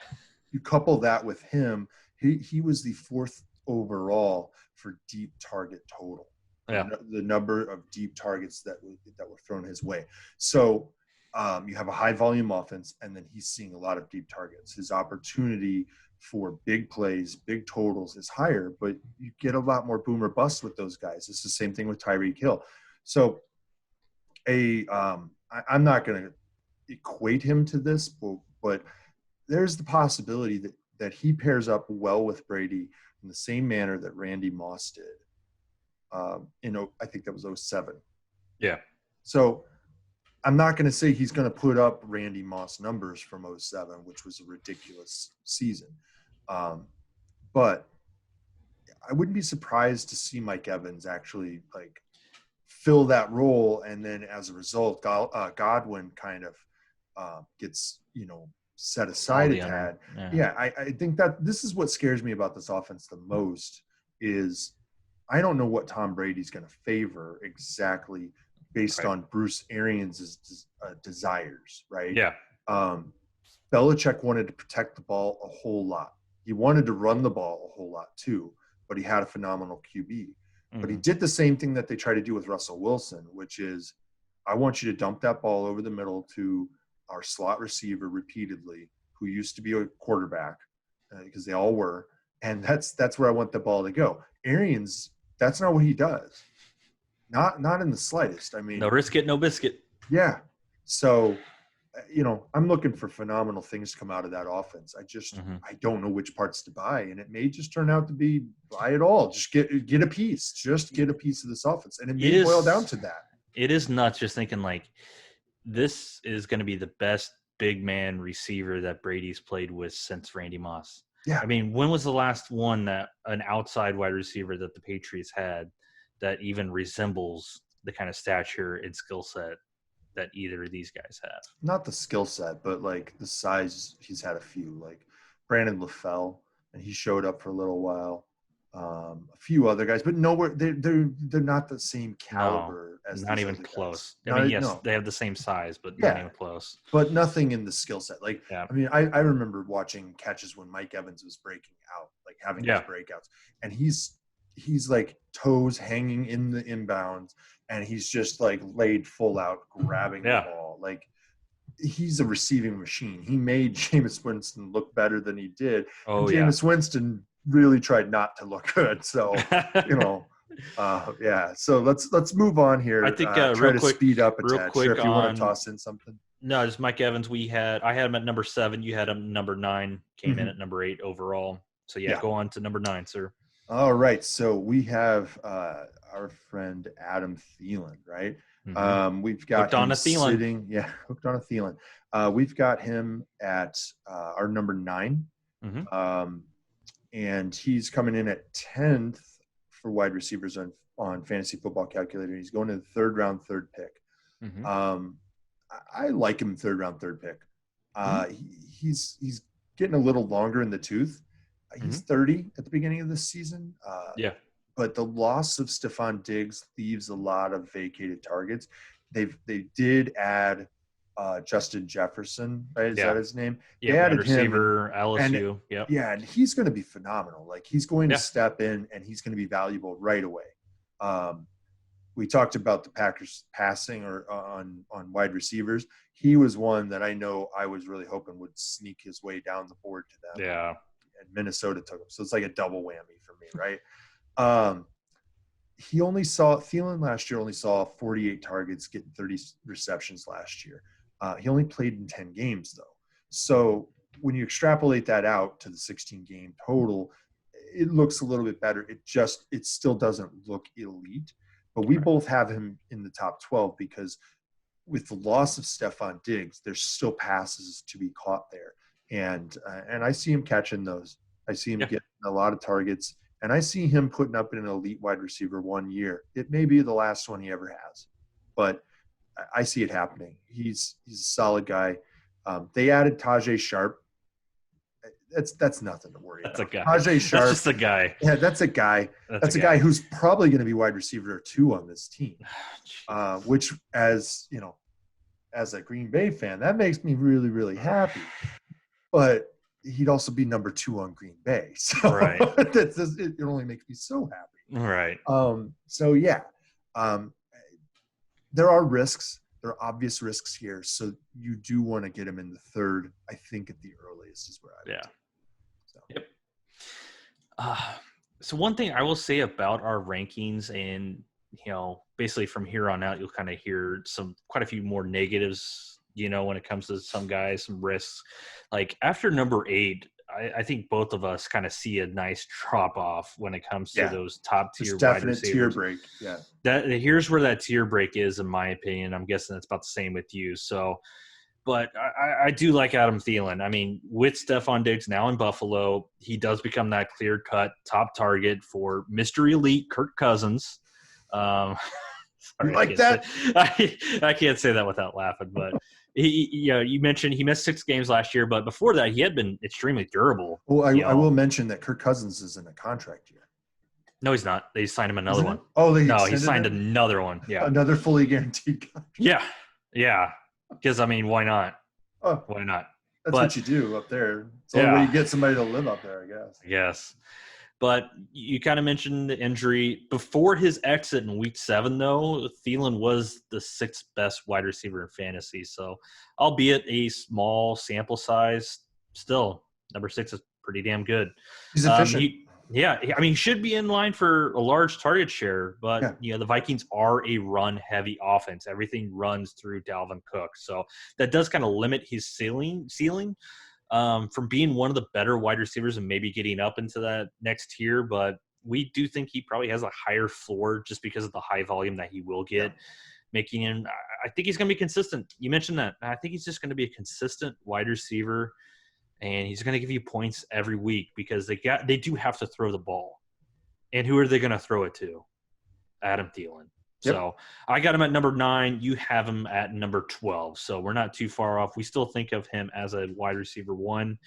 you couple that with him, he was the 4th overall for deep target total. Yeah. The number of deep targets that were thrown his way. So you have a high volume offense, and then he's seeing a lot of deep targets. His opportunity for big plays, big totals is higher, but you get a lot more boomer bust with those guys. It's the same thing with Tyreek Hill. So I'm not going to equate him to this, but there's the possibility that he pairs up well with Brady in the same manner that Randy Moss did. I think that was 2007. Yeah. So I'm not going to say he's going to put up Randy Moss numbers from 2007, which was a ridiculous season. But I wouldn't be surprised to see Mike Evans actually like fill that role. And then as a result, Godwin kind of gets, set aside a tad. Yeah, I think that this is what scares me about this offense the most is I don't know what Tom Brady's going to favor exactly based on Bruce Arians' desires, right? Yeah. Belichick wanted to protect the ball a whole lot. He wanted to run the ball a whole lot too, but he had a phenomenal QB. But he did the same thing that they try to do with Russell Wilson, which is I want you to dump that ball over the middle to our slot receiver repeatedly, who used to be a quarterback, because they all were. And that's where I want the ball to go. Arians, that's not what he does. Not in the slightest. I mean, no risk it, no biscuit. Yeah. So, I'm looking for phenomenal things to come out of that offense. I don't know which parts to buy, and it may just turn out to be buy it all. Just get a piece. Just get a piece of this offense, and it may boil down to that. It is nuts just thinking like this is going to be the best big man receiver that Brady's played with since Randy Moss. Yeah. I mean, when was the last one that an outside wide receiver that the Patriots had that even resembles the kind of stature and skill set that either of these guys have? Not the skill set, but like the size. He's had a few, like Brandon LaFell, and he showed up for a little while. A few other guys, but nowhere. They're not the same caliber as not even close. Guys. I mean, yes, they have the same size, but not even close. But nothing in the skill set. Like, I mean, I remember watching catches when Mike Evans was breaking out, like having his breakouts, and he's like toes hanging in the inbounds, and he's just like laid full out grabbing the ball. Like, he's a receiving machine. He made Jameis Winston look better than he did. Oh, Jameis Winston really tried not to look good. So, So let's move on here. I think try to speed up a real tad. quick Sure, if you want to toss in something. No, just Mike Evans. I had him at number 7. You had him at number 9. Came in at number 8 overall. So go on to number 9, sir. All right. So we have our friend Adam Thielen, right? We've got him sitting. Yeah, hooked on a Thielen. We've got him at our number 9. And he's coming in at 10th for wide receivers on Fantasy Football Calculator. He's going to the 3rd round, 3rd pick. I like him 3rd round, 3rd pick. He's getting a little longer in the tooth. He's 30 at the beginning of this season. But the loss of Stephon Diggs leaves a lot of vacated targets. They did add Justin Jefferson, right? Is that his name? Yeah, they added receiver, him, LSU. Yeah, and he's going to be phenomenal. Like, he's going to step in, and he's going to be valuable right away. We talked about the Packers passing or on wide receivers. He was one that I know I was really hoping would sneak his way down the board to them. Yeah. And Minnesota took him. So it's like a double whammy for me, right? Thielen last year only saw 48 targets, getting 30 receptions last year. He only played in 10 games, though. So when you extrapolate that out to the 16-game total, it looks a little bit better. It still doesn't look elite. But we both have him in the top 12 because with the loss of Stephon Diggs, there's still passes to be caught there. And I see him catching those. I see him getting a lot of targets. And I see him putting up an elite wide receiver one year. It may be the last one he ever has. But I see it happening. He's a solid guy. They added Tajay Sharp. That's nothing to worry about. That's a guy. Tajay Sharp. That's just a guy. Yeah, that's a guy. That's a guy who's probably going to be wide receiver 2 on this team. Which, as you know, as a Green Bay fan, that makes me really, really happy. But he'd also be number 2 on Green Bay. So it only makes me so happy. Right. There are risks. There are obvious risks here. So you do want to get him in the 3rd, I think, at the earliest is where I would. So one thing I will say about our rankings, and basically from here on out, you'll kind of hear quite a few more negatives, when it comes to some guys, some risks. Like after number 8, I think both of us kind of see a nice drop off when it comes to those top tier wide receivers. Definite tier break. Yeah. Here's where that tier break is, in my opinion. I'm guessing it's about the same with you. So, but I do like Adam Thielen. I mean, with Stephon Diggs now in Buffalo, he does become that clear cut top target for Mr. Elite Kirk Cousins. Sorry, like that? I can't say that without laughing, but you mentioned he missed 6 games last year, but before that he had been extremely durable. Well, I will mention that Kirk Cousins is in a contract year. No, he's not. They signed him another one. Oh, he signed another one. Yeah, another fully guaranteed contract. Yeah. Because why not? Oh, why not? That's what you do up there. It's the only way you get somebody to live up there, I guess. Yes. But you kind of mentioned the injury. Before his exit in week 7, though, Thielen was the 6th best wide receiver in fantasy. So, albeit a small sample size, still, number 6 is pretty damn good. He's efficient. He should be in line for a large target share. But, the Vikings are a run-heavy offense. Everything runs through Dalvin Cook. So, that does kind of limit his ceiling. From being one of the better wide receivers and maybe getting up into that next tier, but we do think he probably has a higher floor just because of the high volume that he will get, making him – I think he's going to be consistent. You mentioned that. I think he's just going to be a consistent wide receiver, and he's going to give you points every week because they do have to throw the ball. And who are they going to throw it to? Adam Thielen. Yep. So I got him at number 9. You have him at number 12. So we're not too far off. We still think of him as a wide receiver 1.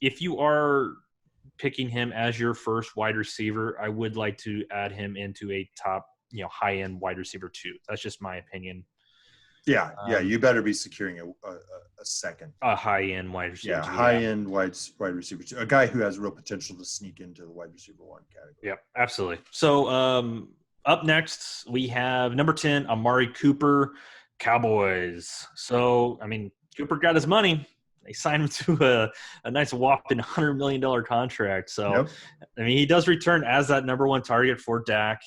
If you are picking him as your first wide receiver, I would like to add him into a top, high-end wide receiver 2. That's just my opinion. Yeah. You better be securing a second. A high-end wide receiver. Yeah, high-end wide receiver 2. A guy who has real potential to sneak into the wide receiver 1 category. Yeah, absolutely. So, up next, we have number 10, Amari Cooper, Cowboys. So, Cooper got his money. They signed him to a nice whopping $100 million contract. So, he does return as that number 1 target for Dak.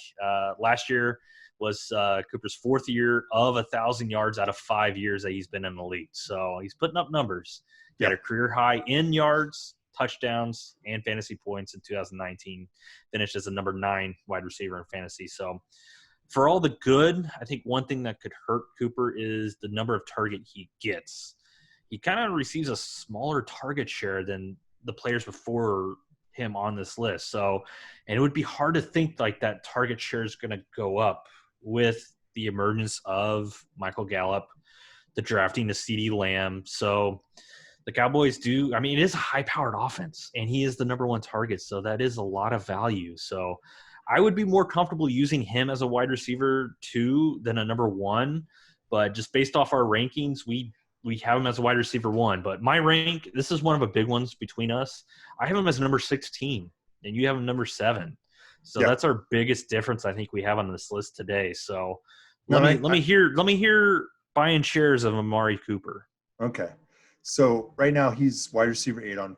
Last year was Cooper's 4th year of 1,000 yards out of 5 years that he's been in the league. So, he's putting up numbers. He had a career high in yards, touchdowns, and fantasy points in 2019. Finished as a number 9 wide receiver in fantasy. So for all the good, I think one thing that could hurt Cooper is the number of target he gets. He kind of receives a smaller target share than the players before him on this list. So, and it would be hard to think like that target share is going to go up with the emergence of Michael Gallup, the drafting of CeeDee Lamb. So the Cowboys do – it is a high-powered offense, and he is the number 1 target, so that is a lot of value. So I would be more comfortable using him as a wide receiver 2 than a number 1, but just based off our rankings, we have him as a wide receiver 1. But my rank – this is one of the big ones between us. I have him as number 16, and you have him number 7. So that's our biggest difference I think we have on this list today. So let me hear buying shares of Amari Cooper. Okay. So right now he's wide receiver 8 on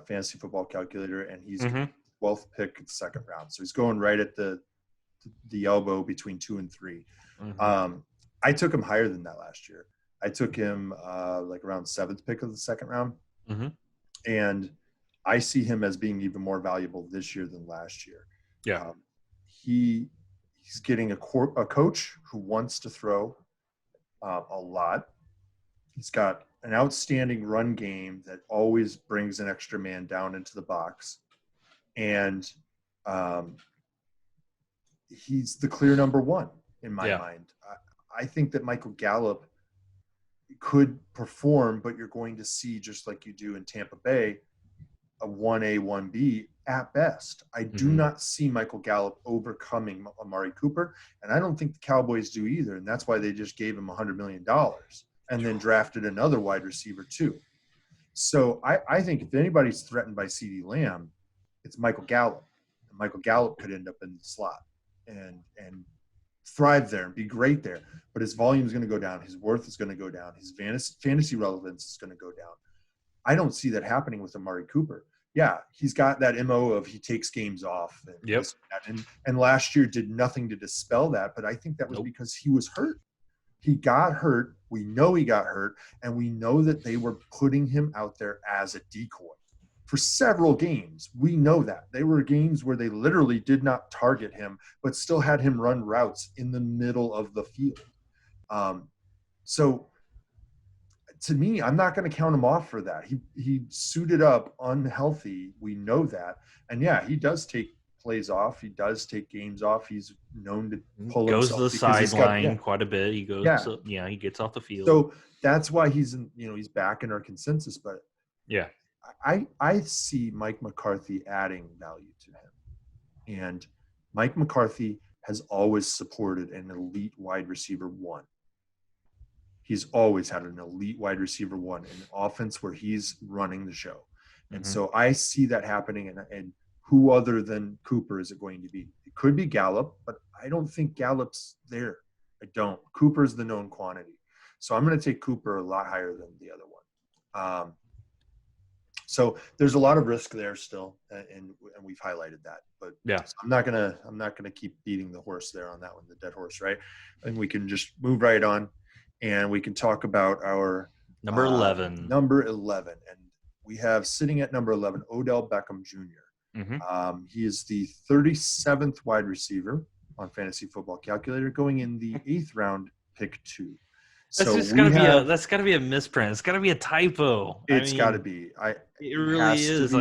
Fantasy Football Calculator, and he's 12th pick in the 2nd round. So he's going right at the elbow between 2 and 3. I took him higher than that last year. I took him like around 7th pick of the 2nd round, and I see him as being even more valuable this year than last year. Yeah, he's getting a coach who wants to throw a lot. He's got an outstanding run game that always brings an extra man down into the box. And he's the clear number 1 in my mind. I think that Michael Gallup could perform, but you're going to see, just like you do in Tampa Bay, a 1A, 1B at best. I do not see Michael Gallup overcoming Amari Cooper, and I don't think the Cowboys do either, and that's why they just gave him $100 million. And then drafted another wide receiver too. So I think if anybody's threatened by CeeDee Lamb, it's Michael Gallup. And Michael Gallup could end up in the slot and thrive there and be great there. But his volume is going to go down. His worth is going to go down. His fantasy relevance is going to go down. I don't see that happening with Amari Cooper. Yeah, he's got that MO of he takes games off. And last year did nothing to dispel that. But I think that was because he was hurt. He got hurt. We know he got hurt, and we know that they were putting him out there as a decoy for several games. We know that. They were games where they literally did not target him, but still had him run routes in the middle of the field. So to me, I'm not going to count him off for that. He suited up unhealthy. We know that. And, he does take plays off. He does take games off. He's known to pull goes to himself the sideline quite a bit. He goes, yeah. He gets off the field. So that's why he's back in our consensus. But yeah, I see Mike McCarthy adding value to him, and Mike McCarthy has always supported an elite wide receiver one. He's always had an elite wide receiver one in an offense where he's running the show. And so I see that happening. And who other than Cooper is it going to be? It could be Gallup, but I don't think Gallup's there. I don't. Cooper's the known quantity. So I'm going to take Cooper a lot higher than the other one. So there's a lot of risk there still, and we've highlighted that. But yeah, so I'm not gonna keep beating the horse there on that one, the dead horse, right? And we can just move right on, and we can talk about our number 11. Number 11, and we have sitting at number 11 Odell Beckham Jr. He is the 37th wide receiver on Fantasy Football Calculator, going in the 8th round, pick 2. That's gotta be a misprint. It's gotta be a typo. It's gotta be. It really is.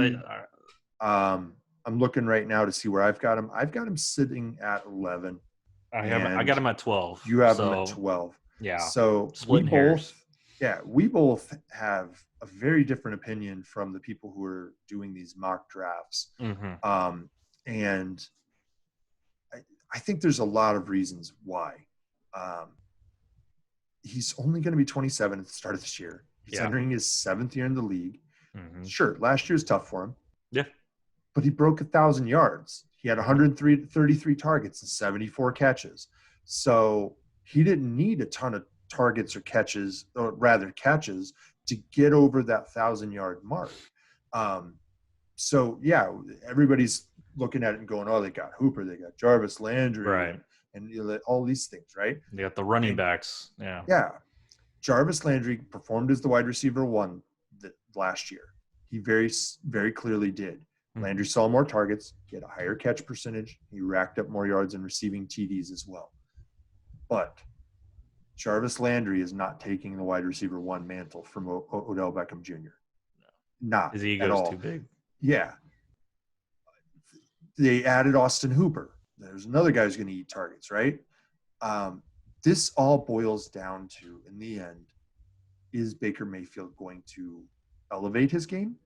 I'm looking right now to see where I've got him. I've got him sitting at 11. I got him at 12. You have him at 12. Yeah. So we both have a very different opinion from the people who are doing these mock drafts. And I think there's a lot of reasons why. He's only going to be 27 at the start of this year. He's entering his 7th year in the league. Sure, last year's tough for him. Yeah. But he broke 1,000 yards. He had 133 targets and 74 catches. So he didn't need a ton of targets or catches, or rather catches, to get over that 1,000-yard mark. So, yeah, everybody's looking at it and going, oh, they got Hooper, they got Jarvis Landry. Right. And all these things, right? They got the running backs. Yeah. Yeah. Jarvis Landry performed as the wide receiver one last year. He very, very clearly did. Landry saw more targets. He had a higher catch percentage. He racked up more yards and receiving TDs as well. But Jarvis Landry is not taking the wide receiver one mantle from Odell Beckham Jr. Not his ego's too big. Yeah. They added Austin Hooper. There's another guy who's going to eat targets, right? This all boils down to, in the end, is Baker Mayfield going to elevate his game,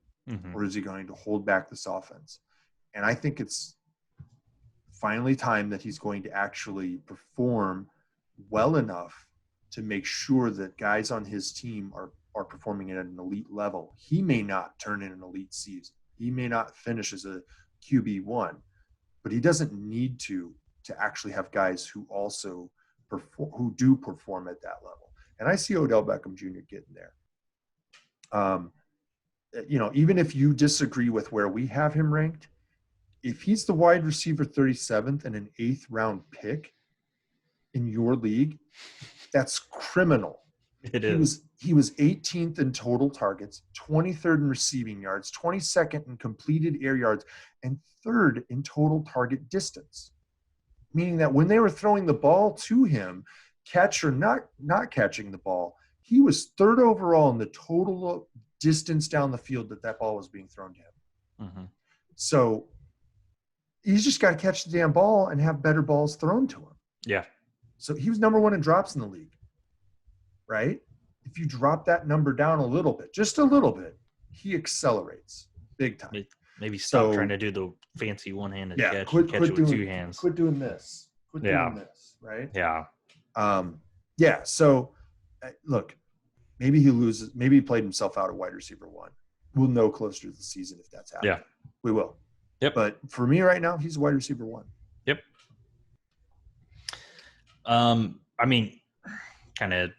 or is he going to hold back this offense? And I think it's finally time that he's going to actually perform well enough to make sure that guys on his team are performing at an elite level. He may not turn in an elite season. He may not finish as a QB1, but he doesn't need to actually have guys who also who do perform at that level. And I see Odell Beckham Jr. getting there. Even if you disagree with where we have him ranked, if he's the wide receiver 37th and an 8th round pick in your league, that's criminal. It is. He was 18th in total targets, 23rd in receiving yards, 22nd in completed air yards, and 3rd in total target distance. Meaning that when they were throwing the ball to him, catch or not catching the ball, he was 3rd overall in the total distance down the field that ball was being thrown to him. So he's just got to catch the damn ball and have better balls thrown to him. Yeah. So he was number 1 in drops in the league, right? If you drop that number down a little bit, just a little bit, he accelerates big time. Maybe stop trying to do the fancy one-handed catch and catch it with 2 hands. Quit doing this. Doing this, right? Yeah. So, look, maybe he loses. Maybe he played himself out at wide receiver 1. We'll know closer to the season if that's happening. Yeah. We will. Yep. But for me right now, he's wide receiver 1. Yep. Kind of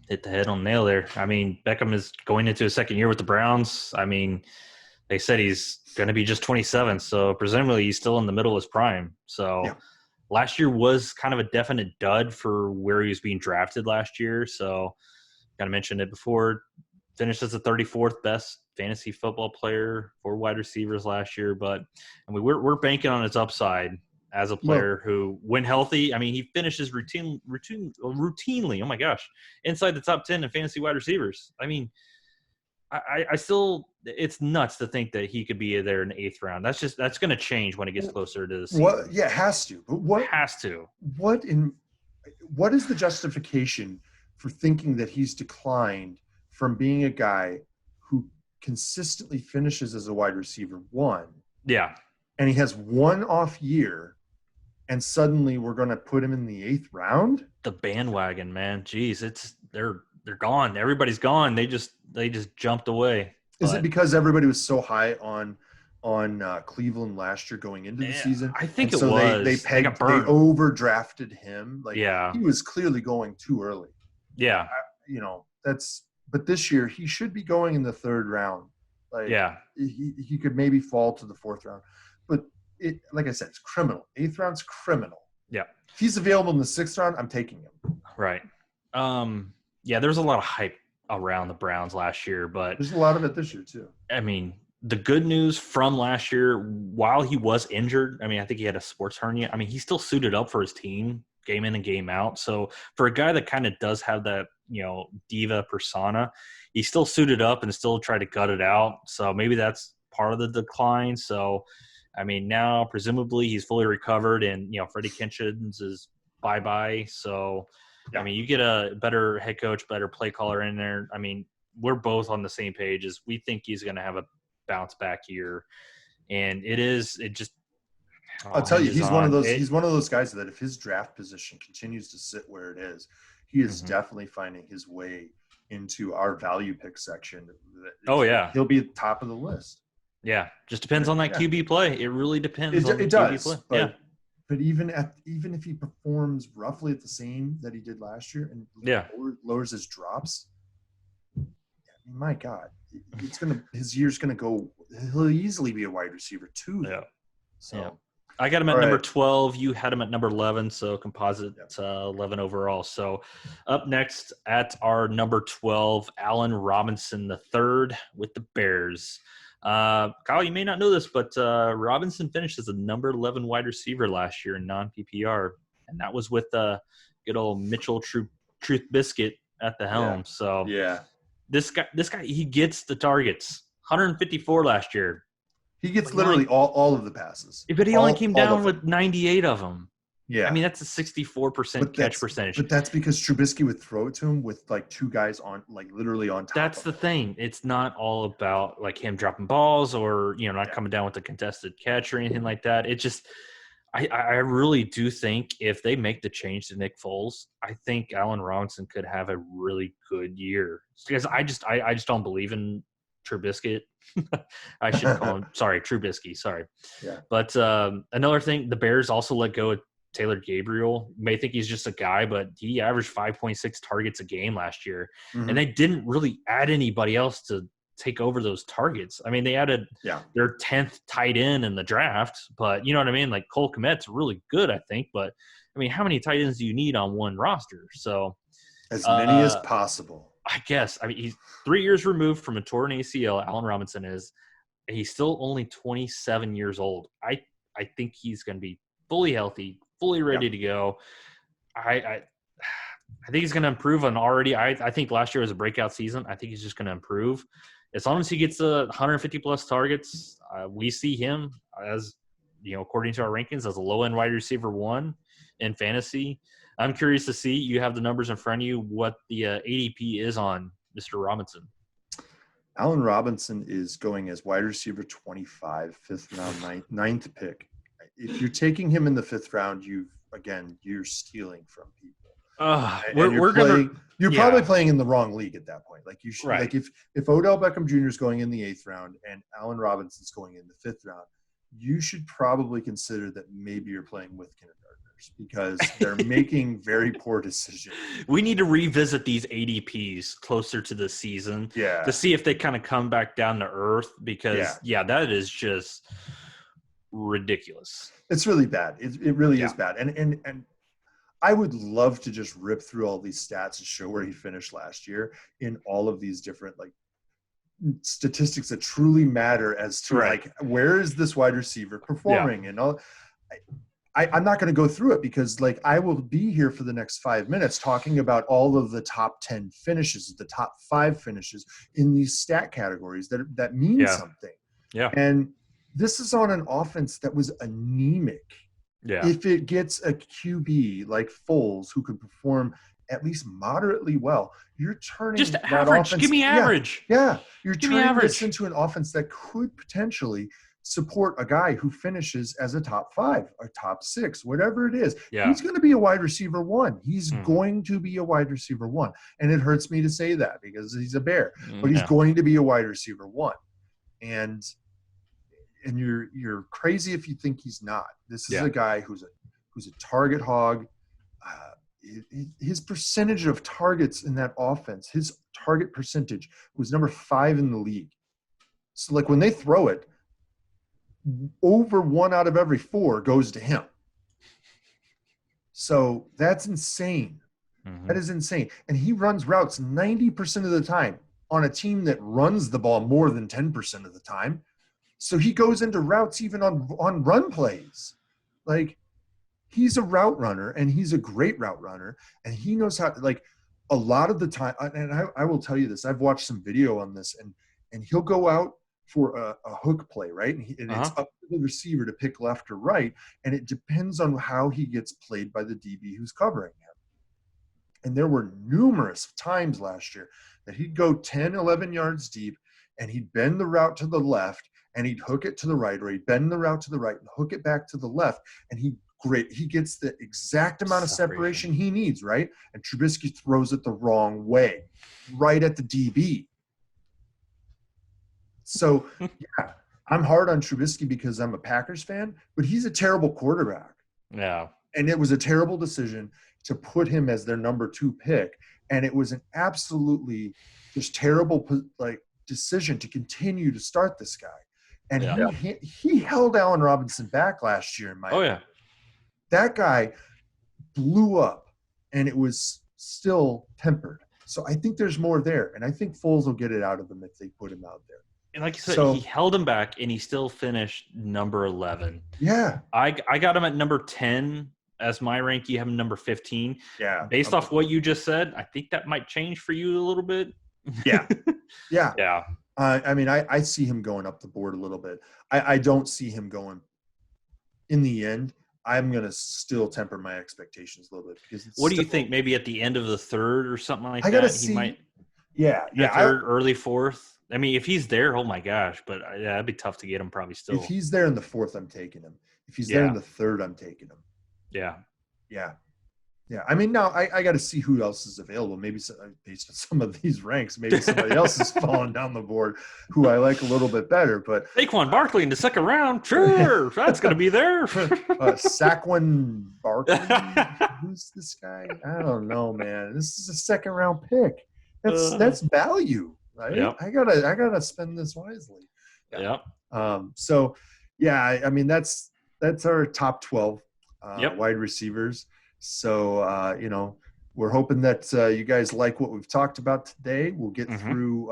hit the head on the nail there. Beckham is going into his 2nd year with the Browns. They said he's going to be just 27, so presumably he's still in the middle of his prime. So last year was kind of a definite dud for where he was being drafted last year. So kind of mentioned it before, finished as the 34th best fantasy football player for wide receivers last year. But we're banking on his upside as a player who, when healthy, he finishes routinely, oh my gosh, inside the top 10 in fantasy wide receivers. I still, it's nuts to think that he could be there in the 8th round. That's going to change when it gets closer to the season. What? Yeah, it has to. But what has to? What is the justification for thinking that he's declined from being a guy who consistently finishes as a wide receiver 1? Yeah. And he has one off year, and suddenly we're going to put him in the 8th round? The bandwagon, man. Jeez, they're gone. Everybody's gone. They just jumped away. Is it because everybody was so high on Cleveland last year going into the season? I think and it was. They overdrafted him. Like, yeah, he was clearly going too early. Yeah, but this year he should be going in the 3rd round. Like, yeah, he could maybe fall to the 4th round, but like I said, it's criminal. 8th round's criminal. Yeah, if he's available in the 6th round, I'm taking him. Right. Yeah, there's a lot of hype around the Browns last year, but there's a lot of it this year too. I mean, the good news from last year, while he was injured, I mean, I think he had a sports hernia. I mean, he still suited up for his team game in and game out. So for a guy that kind of does have that, diva persona, he still suited up and still tried to gut it out. So maybe that's part of the decline. So, I mean, now presumably he's fully recovered and, Freddie Kitchens is bye-bye. So, yeah. I mean, you get a better head coach, better play caller in there. I mean, we're both on the same page as we think he's going to have a bounce back year. And I'll tell you, he's one of those guys that if his draft position continues to sit where it is, he is definitely finding his way into our value pick section. Oh yeah. He'll be at the top of the list. Yeah. Just depends on that QB play. It really depends on the QB does, play. But even if he performs roughly at the same that he did last year and lowers his drops, my God, his year's gonna go. He'll easily be a wide receiver too. Yeah. So yeah. I got him at number 12. You had him at number 11, so composite 11 overall. So up next at our number 12, Allen Robinson III with the Bears. Kyle, you may not know this, but Robinson finished as the number 11 wide receiver last year in non-PPR, and that was with good old Mitchell Truth Biscuit at the helm. So this guy, he gets the targets. 154 last year. He gets literally all of the passes. But he only came down with 98 of them. Yeah. I mean, that's a 64% catch percentage. But that's because Trubisky would throw it to him with like 2 guys on, like literally on top. That's the thing. It's not all about like him dropping balls or, not coming down with a contested catch or anything like that. It just – I really do think if they make the change to Nick Foles, I think Allen Robinson could have a really good year. Because I just don't believe in Trubisky. I should call him. Sorry, Trubisky. Sorry. Yeah. But another thing, the Bears also let go of Taylor Gabriel. You may think he's just a guy, but he averaged 5.6 targets a game last year, and they didn't really add anybody else to take over those targets. I mean, they added their 10th tight end in the draft, but you know what I mean? Like Cole Kmet's really good, I think, but I mean, how many tight ends do you need on one roster? So as many as possible. I guess. I mean, he's 3 years removed from a torn ACL. Allen Robinson is. He's still only 27 years old. I think he's going to be fully healthy, fully ready to go. I think he's going to improve on already. I think last year was a breakout season. I think he's just going to improve. As long as he gets 150-plus targets, we see him as, according to our rankings, as a low-end wide receiver 1 in fantasy. I'm curious to see, you have the numbers in front of you, what the ADP is on Mr. Robinson. Allen Robinson is going as wide receiver 25, 5th round, ninth pick. If you're taking him in the 5th round, you're stealing from people. You're probably playing in the wrong league at that point. Like you should, like if Odell Beckham Jr. is going in the 8th round and Allen Robinson's going in the 5th round, you should probably consider that maybe you're playing with kindergartners because they're making very poor decisions. We need to revisit these ADPs closer to the season to see if they kind of come back down to earth because, that is just ridiculous. It's really bad. It really is bad. And I would love to just rip through all these stats and show where he finished last year in all of these different statistics that truly matter as to where is this wide receiver performing and all. I'm not going to go through it because like I will be here for the next 5 minutes talking about all of the top 10 finishes, the top 5 finishes in these stat categories that mean something. Yeah. And this is on an offense that was anemic. Yeah. If it gets a QB like Foles who can perform at least moderately well, you're turning just that average. offense. Give me average. Yeah. You're turning this average. into an offense that could potentially support a guy who finishes as a top 5 or top 6, whatever it is. Yeah. He's going to be a wide receiver 1. He's going to be a wide receiver 1. And it hurts me to say that because he's a Bear, but he's going to be a wide receiver 1. And you're crazy if you think he's not. This is a guy who's a target hog. His percentage of targets in that offense, his target percentage was number 5 in the league. So like when they throw it, over 1 out of every 4 goes to him. So that's insane. That is insane. And he runs routes 90% of the time on a team that runs the ball more than 10% of the time. So he goes into routes even on run plays. Like he's a route runner and he's a great route runner and he knows how to, like, a lot of the time. And I will tell you this, I've watched some video on this and he'll go out for a hook play, right? And it's up to the receiver to pick left or right. And it depends on how he gets played by the DB who's covering him. And there were numerous times last year that he'd go 10, 11 yards deep and he'd bend the route to the left and he'd hook it to the right, or he'd bend the route to the right and hook it back to the left. And he gets the exact amount of separation he needs, right? And Trubisky throws it the wrong way, right at the DB. So, yeah, I'm hard on Trubisky because I'm a Packers fan, but he's a terrible quarterback. Yeah. And it was a terrible decision to put him as their number 2 pick. And it was an absolutely just terrible decision to continue to start this guy. And he held Allen Robinson back last year in my opinion. That guy blew up, and it was still tempered. So I think there's more there, and I think Foles will get it out of him if they put him out there. And like you said, he held him back, and he still finished number 11. Yeah. I got him at number 10 as my rank. You have him number 15. Yeah. Based off what you just said, I think that might change for you a little bit. Yeah. Yeah. Yeah. I mean, I see him going up the board a little bit. I don't see him going – in the end, I'm going to still temper my expectations a little bit. Because what do you think? Maybe at the end of the 3rd or something like that? I got to see. He might, yeah. 3rd, early 4th. I mean, if he's there, oh my gosh. But that'd be tough to get him probably still. If he's there in the 4th, I'm taking him. If he's there in the 3rd, I'm taking him. Yeah. Yeah. Yeah. I mean, now I got to see who else is available. Maybe based on some of these ranks, maybe somebody else is falling down the board who I like a little bit better. But Saquon Barkley in the 2nd round, sure, that's going to be there. Saquon Barkley, who's this guy? I don't know, man. This is a 2nd round pick. That's value, right? Yep. I gotta spend this wisely. Yeah. So, yeah, I mean that's our top 12 wide receivers. So, we're hoping that you guys like what we've talked about today. We'll get through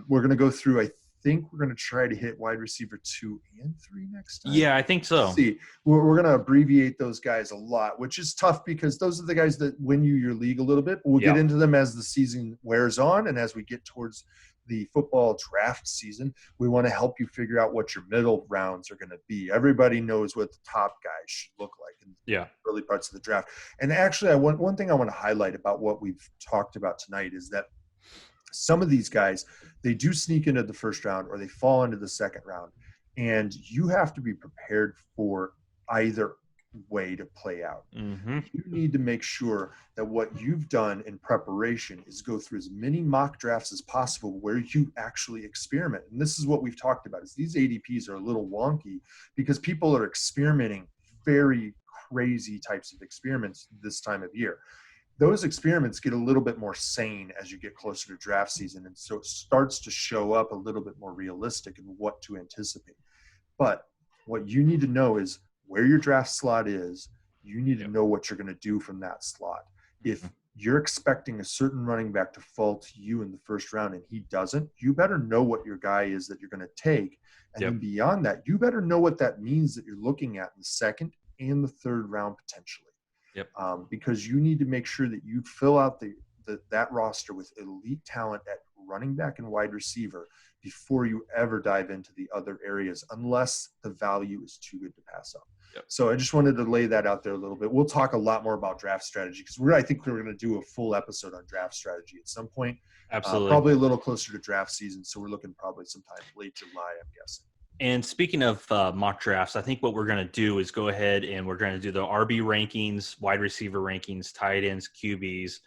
we're going to go through, I think we're going to try to hit wide receiver 2 and 3 next time. Yeah, I think so. Let's see, we're going to abbreviate those guys a lot, which is tough because those are the guys that win you your league a little bit. We'll get into them as the season wears on and as we get towards the football draft season. We want to help you figure out what your middle rounds are going to be. Everybody knows what the top guys should look like in the early parts of the draft. And actually, one thing I want to highlight about what we've talked about tonight is that some of these guys, they do sneak into the 1st round or they fall into the 2nd round. And you have to be prepared for either way to play out. You need to make sure that what you've done in preparation is go through as many mock drafts as possible where you actually experiment. And this is what we've talked about is these ADPs are a little wonky because people are experimenting very crazy types of experiments this time of year. Those experiments get a little bit more sane as you get closer to draft season. And so it starts to show up a little bit more realistic in what to anticipate. But what you need to know is where your draft slot is. You need to know what you're going to do from that slot. If you're expecting a certain running back to fall to you in the 1st round and he doesn't, you better know what your guy is that you're going to take. And then beyond that, you better know what that means that you're looking at in the 2nd and the third round potentially. Yep. Because you need to make sure that you fill out that roster with elite talent at running back and wide receiver before you ever dive into the other areas, unless the value is too good to pass up. Yep. So I just wanted to lay that out there a little bit. We'll talk a lot more about draft strategy because I think we're going to do a full episode on draft strategy at some point. Absolutely. Probably a little closer to draft season. So we're looking probably sometime late July, I'm guessing. And speaking of mock drafts, I think what we're going to do is go ahead and we're going to do the RB rankings, wide receiver rankings, tight ends, QBs,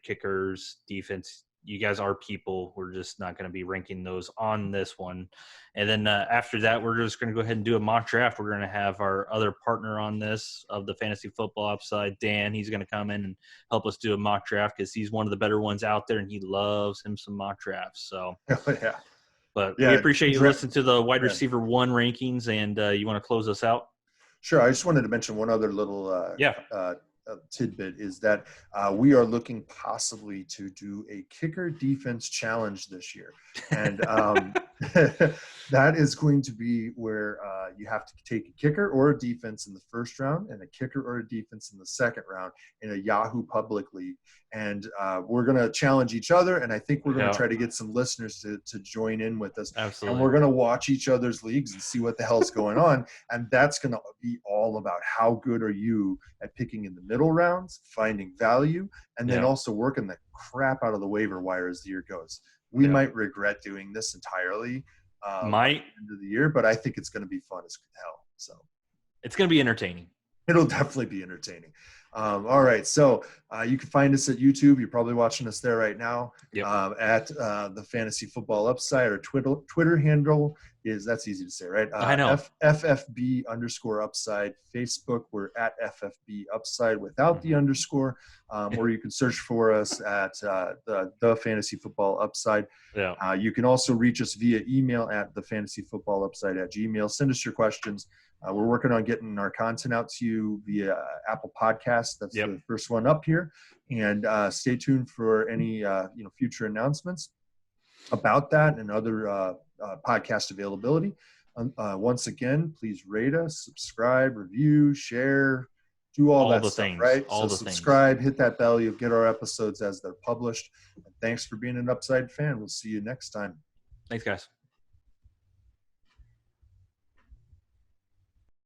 kickers, defense. You guys are people. We're just not going to be ranking those on this one. And then after that, we're just going to go ahead and do a mock draft. We're going to have our other partner on this of the Fantasy Football Upside, Dan. He's going to come in and help us do a mock draft because he's one of the better ones out there, and he loves him some mock drafts. So, yeah. But we appreciate you listening to the wide receiver 1 rankings, and you want to close us out? Sure. I just wanted to mention one other little tidbit is that we are looking possibly to do a kicker defense challenge this year. And that is going to be where you have to take a kicker or a defense in the first round and a kicker or a defense in the second round in a Yahoo Public League. And we're going to challenge each other. And I think we're going to try to get some listeners to join in with us. Absolutely. And we're going to watch each other's leagues and see what the hell's going on. And that's going to be all about how good are you at picking in the middle rounds, finding value, and then also working the crap out of the waiver wire as the year goes. We might regret doing this entirely at the end of the year, but I think it's going to be fun as hell. So it's going to be entertaining. It'll definitely be entertaining. All right. So you can find us at YouTube. You're probably watching us there right now at the Fantasy Football Upside. Or Twitter handle that's easy to say, right? I know. FFB_upside. Facebook, we're at FFB Upside without the underscore. Or you can search for us at the Fantasy Football Upside. Yeah. You can also reach us via email at thefantasyfootballupside@gmail. Send us your questions. We're working on getting our content out to you via Apple Podcasts. That's the first one up here. And stay tuned for any future announcements about that and other podcast availability. Once again, please rate us, subscribe, review, share, do all that stuff, right? So subscribe, hit that bell. You'll get our episodes as they're published. And thanks for being an Upside fan. We'll see you next time. Thanks, guys.